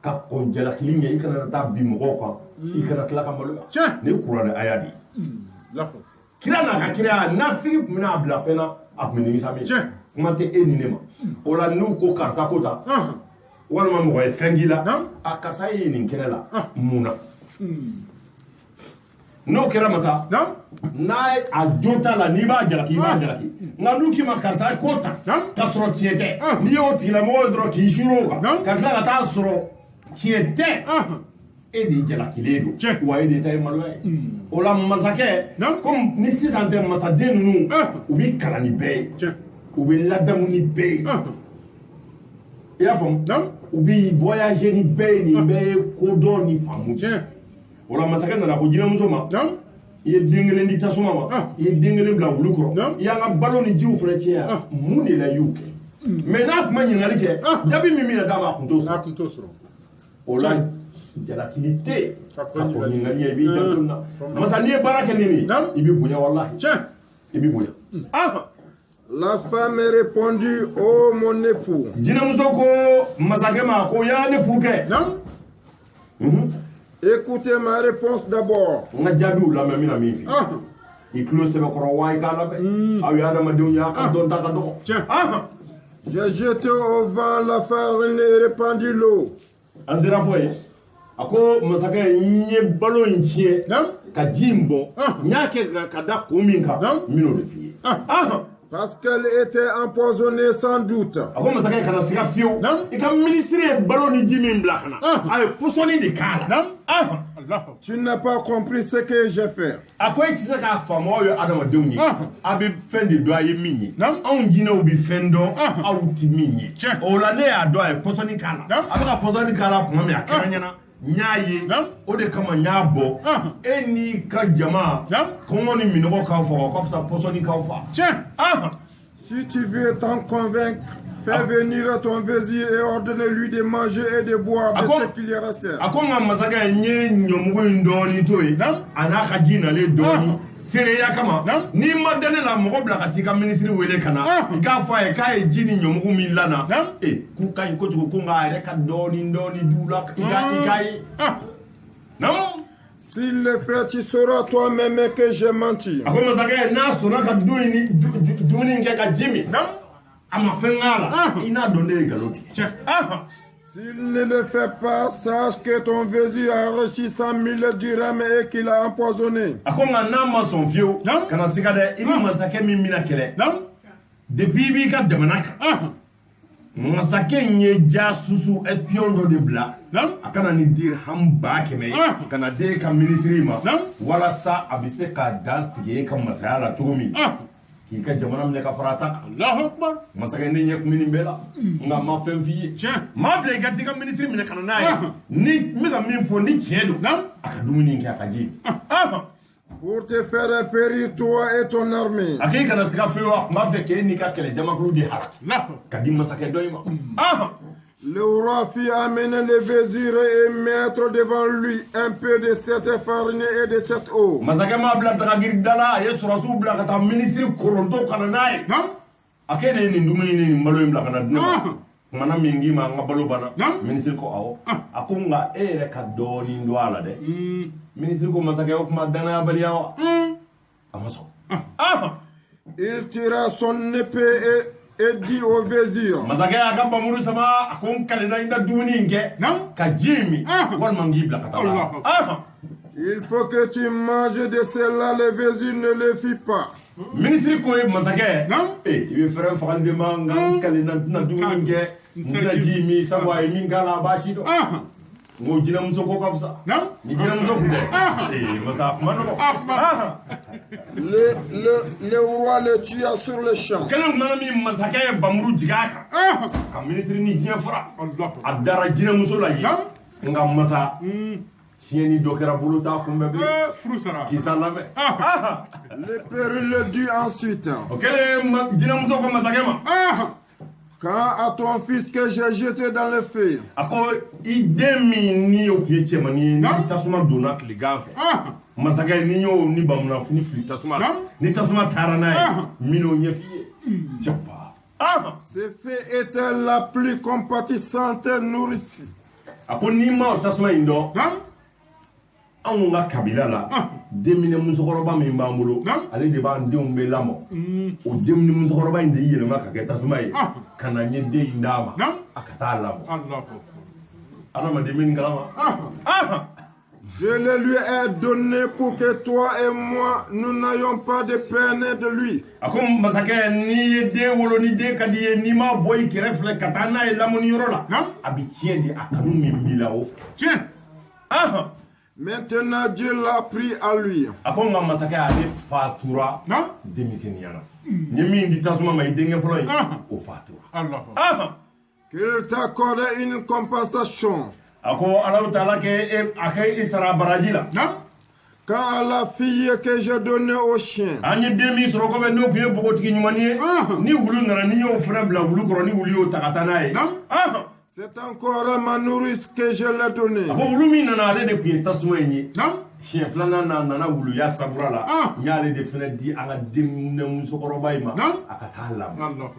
Speaker 1: ka kɔn jalakili ɲɛ i kana taa bi mɔgɔw kan i kana tila ka malo ni kuranɛ aya de ye kira n'a ka kira nafigi tun bɛna a bila fɛn na a tun bɛ nimisa min kuma tɛ e ni ne ma o la n'u ko karisa ko ta walima mɔgɔ ye fɛn k'i la a karisa ye nin kɛnɛ la mun na n'o kɛra masa n'a a jo t'a la n'i b'a jalaki i b'a jalaki nka n'u k'i ma karisa ko ta k'a sɔrɔ tiɲɛ tɛ n'i y'o tigilamɔgɔ ye dɔrɔn k'i suru o kan ka tila ka taa sɔrɔ tiɲɛ tɛ e de jalakilen don wa e de ta ye maloya ye o la masakɛ komi ni sisan tɛ masaden ninnu u bɛ kalan ni bɛɛ ye u bɛ ladamu ni bɛɛ ye i y'a faamu u bɛ voyager ni bɛɛ ye nin bɛɛ ye kodɔn ni faamu o la masakɛ nana ko jinɛmuso ma i ye den kelen di tasuma ma i ye den kelen bila wulu kɔrɔ i y'an ka balo ni jiw fana tiɲɛ yan mun de la i y'o kɛ mɛ n'a tun ma ɲininkali kɛ jaabi min bɛna d'a ma a tun t'o sɔrɔ o la jalakili tɛ yen ka kɔn ɲininkali ye i b'i janto nin na masa n'i ye baara kɛ ni nin i bɛ bonya walahi i bɛ bonya.
Speaker 3: La femme répondit, oh mon époux.
Speaker 1: Jinɛmuso ko masakɛ ma ko y'a ne furu kɛ.
Speaker 3: Écoutez ma réponse d'abord.
Speaker 1: N ka jaabiw lamɛn mina min f'i ye. I tulo sɛbɛkɔrɔ wa i k'a labɛn. Aw ye adamadenw ye a ka dɔn ta ka dɔgɔ.
Speaker 3: J'ai jeté au vent la farine et répandu l'eau.
Speaker 1: An sera fɔ ye a ko masakɛ n ye balo in tiɲɛ ka ji in bɔ n y'a kɛ ka da kun min kan n bɛn'o de f'i ye.
Speaker 3: Parce qu'elle était empoisonnée sans doute.
Speaker 1: A ko masakɛ kana siga fiyewu i ka ministre ye balo ni ji min bila ka na a ye pɔsɔni de k'a la.
Speaker 3: Tu n'as pas compris ce que j'ai fait.
Speaker 1: A ko e tɛ se k'a faamu aw ye adamadenw ye a bɛ fɛn de dɔn a ye min ye anw jinɛw bɛ fɛn dɔn aw tɛ min ye o la ne y'a dɔn a ye pɔsɔni k'a la a bɛ ka pɔsɔni k'a la tuma min a kɛra ɲɛna n y'a ye o de kama n y'a bɔ e n'i ka jama kɔngɔ ni minɔgɔ k'aw faga o ka fisa pɔsɔni k'aw faga.
Speaker 3: Si tu veux t'en convaincre, fais venir ton vizir et ordonne-lui de manger et de boire de ce qu'il y reste.
Speaker 1: A ko nka masakɛ n ye ɲɔmugu in dɔɔni to yen a n'a ka ji nalen dɔɔni seereya kama n'i ma da ne la mɔgɔ bila ka t'i ka minisiri wele ka na i k'a fɔ a ye k'a ye ji ni ɲɔmugu min lana k'u ka ɲi kojugu ko nka a yɛrɛ ka dɔɔni d'u la i k'a ye.
Speaker 3: S'il le fait, tu sauras toi-même que j'ai menti.
Speaker 1: A ko masakɛ n'a sɔnna ka dumuni kɛ ka ji min a ma fɛn k'a la i n'a dɔn ne ye nkalon tigɛ.
Speaker 3: S'il ne le fait pas, sache que ton vizir a reçu 100 000 dirhams et qu'il a empoisonné.
Speaker 1: A ko nka n'a ma sɔn fiyewu kana siga dɛ i bɛ masakɛ min bɛna kɛlɛ depuis i b'i ka jamana kan masakɛ in ye jaasusu espion dɔ de bila a kana ni dirham 100,000 ye ka na d'e ka minisiri ma walasa a bɛ se k'a dan sigi e ka masaya la cogo min k'i ka jamana minɛ ka fara a ta kan. Masakɛ ne ɲɛ kun bɛ nin bɛɛ la nka n ma fɛn f'i ye maa bila i ka t'i ka minisiri minɛ ka na n'a ye ni n bɛ ka min fɔ ni tiɲɛ don a ka dumuni kɛ a ka ji.
Speaker 3: Pour te faire périr toi et ton armée.
Speaker 1: A k'i kana siga fiyewu a tun b'a fɛ k'e n'i ka kɛlɛ jamakulu de halaki ka di masakɛ dɔ in ma.
Speaker 3: Le roi fit amener le vizir et mettre devant lui un peu de cette farine et de cette eau.
Speaker 1: Masakɛ m'a bila tagagiri da la a ye sɔrɔsiw bila ka taa minisiri kɔrɔntɔ ka na n'a ye a k'e de ye nin dumuni ni nin balo in bila ka na di ne ma kumana min k'i ma n ka balo banna minisiri ko awɔ a ko nka e yɛrɛ ka dɔɔni dɔn a la dɛ minisiri ko masakɛ o kuma danayabaliya wa a ma sɔn.
Speaker 3: Il tira son épée et dit au vizir.
Speaker 1: Masakɛ y'a ka bamuru sama a ko n kalena i ka dumuni in kɛ ka ji min walima n k'i bila ka taa la.
Speaker 3: Il faut que tu manges de cela. Le vizir ne le fit pas.
Speaker 1: ministre ko e masakɛ i bɛ fɛrɛ fagali de ma nka kale na dumuni kɛ n tɛna ji min sabu a ye min k'a la a b'a si dɔn n ko jinɛmuso ko ka fisa ni jinɛmuso tun tɛ masa kuma nɔgɔ
Speaker 3: le roi le tua sur le champ.
Speaker 1: kɛlen kumana min masakɛ ye bamuru jigin a kan ka ministre ni diɲɛ fara a dara jinɛmuso la yen nka masa tiɲɛni dɔ kɛra bolo t'a kunbɛn bilen k'i sa lamɛn
Speaker 3: le père le dit ensuite.
Speaker 1: o kɛlen jinɛmuso ko masakɛ ma
Speaker 3: quand à ton fils que j'ai jeté dans le feu.
Speaker 1: a ko i den min ni o tun ye cɛmanni ye ni tasuma donna tilegan fɛ masakɛ ni y'o ni bamunafini fili tasuma la ni tasuma taara n'a ye min y'o ɲɛf'i ye jaba
Speaker 3: ce fait était la plus compatissante nourrice.
Speaker 1: a ko n'i ma o tasuma in dɔn anw ka kabila la denminɛ musokɔrɔba min b'an bolo ale de b'an denw bɛ lamɔ o denminɛ musokɔrɔba in de yɛlɛma ka kɛ tasuma ye ka na n ye den in d'a ma a ka taa lamɔ adamaden bɛ nin kalama
Speaker 3: je le lui ai donné pour que toi et moi nous n'ayons pas de peine de lui.
Speaker 1: a ko masakɛ n'i ye den wolo ni den ka di ye n'i ma bɔ i kɛrɛfɛ ka taa n'a ye lamɔniyɔrɔ la a bɛ tiɲɛ de a kanu min b'i la o fɛ tiɲɛ
Speaker 3: maintenant Dieu l'a pris à lui.
Speaker 1: a ko nka masakɛ ale fatura denmisɛnniya la n ye min di tasuma ma i denkɛ fɔlɔ ye o fatura
Speaker 3: qu'il t'accorde une compensation.
Speaker 1: a ko Alahu Taala a kɛ i sara baraji la
Speaker 3: quand à la fille que j'ai donnée au chien.
Speaker 1: an ye den min sɔrɔ kɔfɛ n'o tun ye npogotigi ɲuman ye ni wulu nana ni y'o fɛnɛ bila wulu kɔrɔ ni wulu y'o ta ka taa n'a ye
Speaker 3: c'est encore ma nourrice que je l'ai donnée.
Speaker 1: a ko wulu min nana ale de tun ye tasuma in ye siɲɛ filanan n'a nana wuluya sabura la n y'ale de fɛnɛ di an ka denminɛ musokɔrɔba in ma a ka taa lamɔ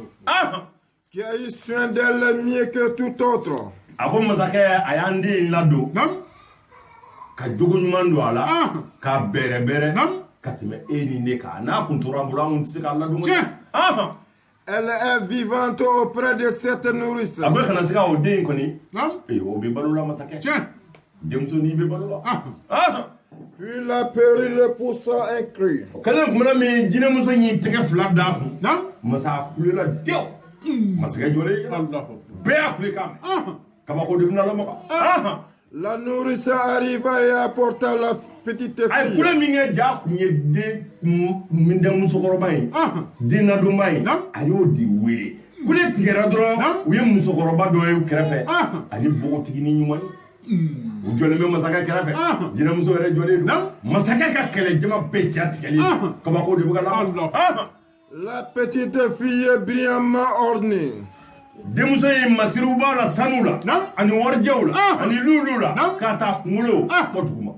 Speaker 3: qui a eu soin d'elle mieux que tout autre.
Speaker 1: a ko masakɛ a y'an den in ladon ka jogo ɲuman don a la k'a bɛrɛbɛrɛ ka tɛmɛ e ni ne kan n'a kun tora an bolo an kun tɛ se k'a ladon
Speaker 3: elle est vivante auprès de cette nourrice.
Speaker 1: a ko kana se ka o den in kɔni o bɛ balo la masakɛ denmusonin bɛ balo la
Speaker 3: puis la père le poussa un cri.
Speaker 1: o kɛlen tumana min jinɛmuso y'i tɛgɛ fila d'a kun masa a kulela dewu masakɛ jɔlen bɛɛ y'a kule k'a mɛn kabako de bɛna lamaga
Speaker 3: la nourrice arriva et apporta la petite fille.
Speaker 1: a ye kule min kɛ ja kun ye den musokɔrɔba in den nadonba in a y'o de wele kule tigɛra dɔrɔn u ye musokɔrɔba dɔ ye kɛrɛfɛ ani npogotiginin ɲuman u jɔlen bɛ masakɛ kɛrɛfɛ jinɛmuso yɛrɛ jɔlen don masakɛ ka kɛlɛjama bɛɛ ja tigɛlen kabako de bɛ ka lamaga
Speaker 3: la petite fille est brillamment ornée.
Speaker 1: denmuso ye masiriw b'a la sanu la ani warijɛw la ani lulu la k'a ta kunkolo fɔ duguma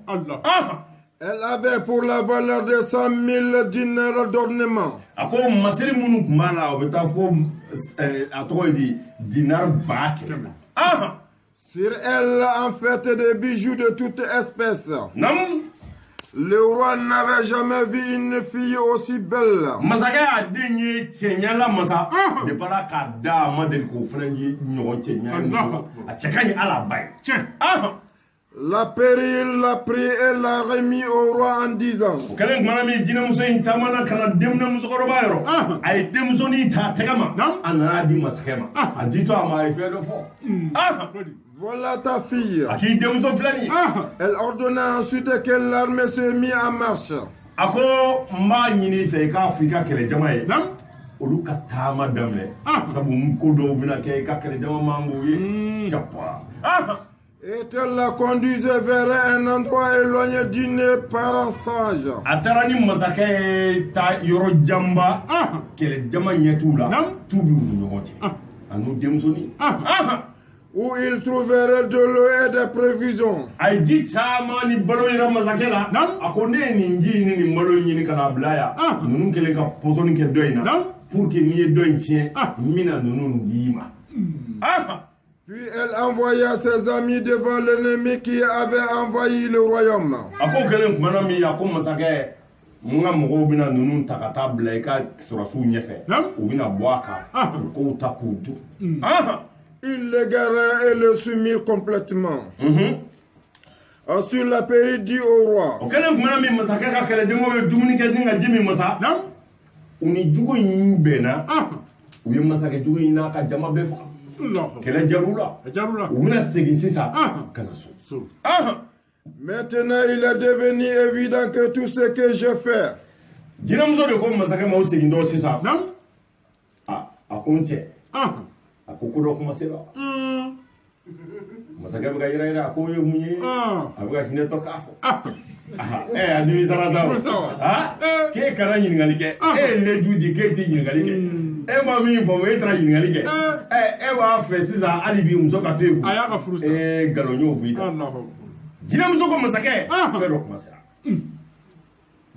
Speaker 3: elle avait pour la valeur de 100,000 dinars d'ornement.
Speaker 1: a ko masiri minnu tun b'a la o bɛ taa fɔ a tɔgɔ ye di dinar 100,000
Speaker 3: sur elle en fait des bijoux de toute espèce. Le roi n'avait jamais vu une fille aussi belle.
Speaker 1: masakɛ y'a den ye cɛɲala masa de bala k'a da a ma deli k'o fana ye ɲɔgɔn cɛɲa a cɛ ka ɲi ala ba ye
Speaker 3: la péril l'a pris et l'a remis au roi en disant.
Speaker 1: o kɛlen tumana min jinɛmuso in taamana ka na denminɛ musokɔrɔba yɔrɔ a ye denmusonin ta a tɛgɛ ma a nana di masakɛ ma a ditɔ a ma a ye fɛn dɔ fɔ
Speaker 3: voilà ta fille.
Speaker 1: a k'i denmuso filɛ nin ye
Speaker 3: elle ordonna ensuite que l'armée se mit en marche.
Speaker 1: a ko n b'a ɲini i fɛ i k'a fɔ i ka kɛlɛjama ye olu ka taama daminɛ sabu ko dɔw bɛna kɛ i ka kɛlɛjama man k'o ye japa
Speaker 3: et elle la conduisait vers un endroit éloigné d'une parent sage.
Speaker 1: a taara ni masakɛ ye taa yɔrɔ janba kɛlɛjama ɲɛ t'u la t'u b'u ni ɲɔgɔn cɛ a n'u denmusonin
Speaker 3: où il trouverait de l'eau et des provisions.
Speaker 1: a ye ji caman ni balo yira masakɛ la a ko ne ye nin ji ni nin balo ɲini ka n'a bila yan ninnu kɛlen ka pɔsɔni kɛ dɔ in na pour que n'i ye dɔ in tiɲɛ n bɛna ninnu d'i ma
Speaker 3: puis elle envoya ses amis devant l'ennemi qui avait envahi le royaume.
Speaker 1: a ko kɛlen tumana min a ko masakɛ n ka mɔgɔw bɛna ninnu ta ka taa bila i ka sɔrɔsiw ɲɛfɛ u bɛna bɔ a kan u k'u ta k'u dun
Speaker 3: il l'égara et le soumit complètement. Ensuite la péril dit au roi.
Speaker 1: o kɛlen tumana min masakɛ ka kɛlɛjamaw ye dumuni kɛ ni ka ji min masa uni jugu in bena u ye masakɛ jugu in n'a ka jama bɛɛ faga kɛlɛ jarula u bɛna segin sisan ka na so.
Speaker 3: Maintenant il est devenu évident que tout ce que je fais.
Speaker 1: Jinɛmuso de ko masakɛ ma u segin dɔ sisan a ko n cɛ a ko ko dɔ kuma sera masakɛ bɛ ka yɛrɛ yɛrɛ a ko ye mun ye a bɛ ka hinɛ tɔ k'a fɔ a dimi sara sa k'e kana ɲininkali kɛ e ye leju di k'e tɛ ɲininkali kɛ e ma min fɔ e taara ɲininkali kɛ e b'a fɛ sisan hali bi muso ka to yen a y'a ka furu sa nkalon y'o b'i ta jinɛmuso ko masakɛ fɛn dɔ kuma sera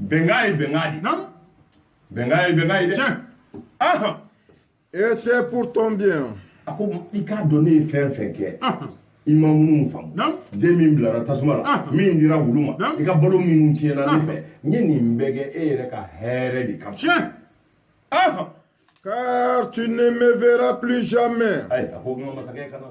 Speaker 1: bɛnkan ye bɛnkan de bɛnkan ye dɛ
Speaker 3: et c'est pour ton bien.
Speaker 1: a ko i k'a dɔn ne ye fɛn fɛn kɛ i ma minnu faamu den min bilara tasuma la min dira wulu ma i ka balo minnu tiɲɛna ne fɛ n ye nin bɛɛ kɛ e yɛrɛ ka hɛrɛ de kama
Speaker 3: car tu ne me verras plus jamais.
Speaker 1: a ko n ka masakɛ kana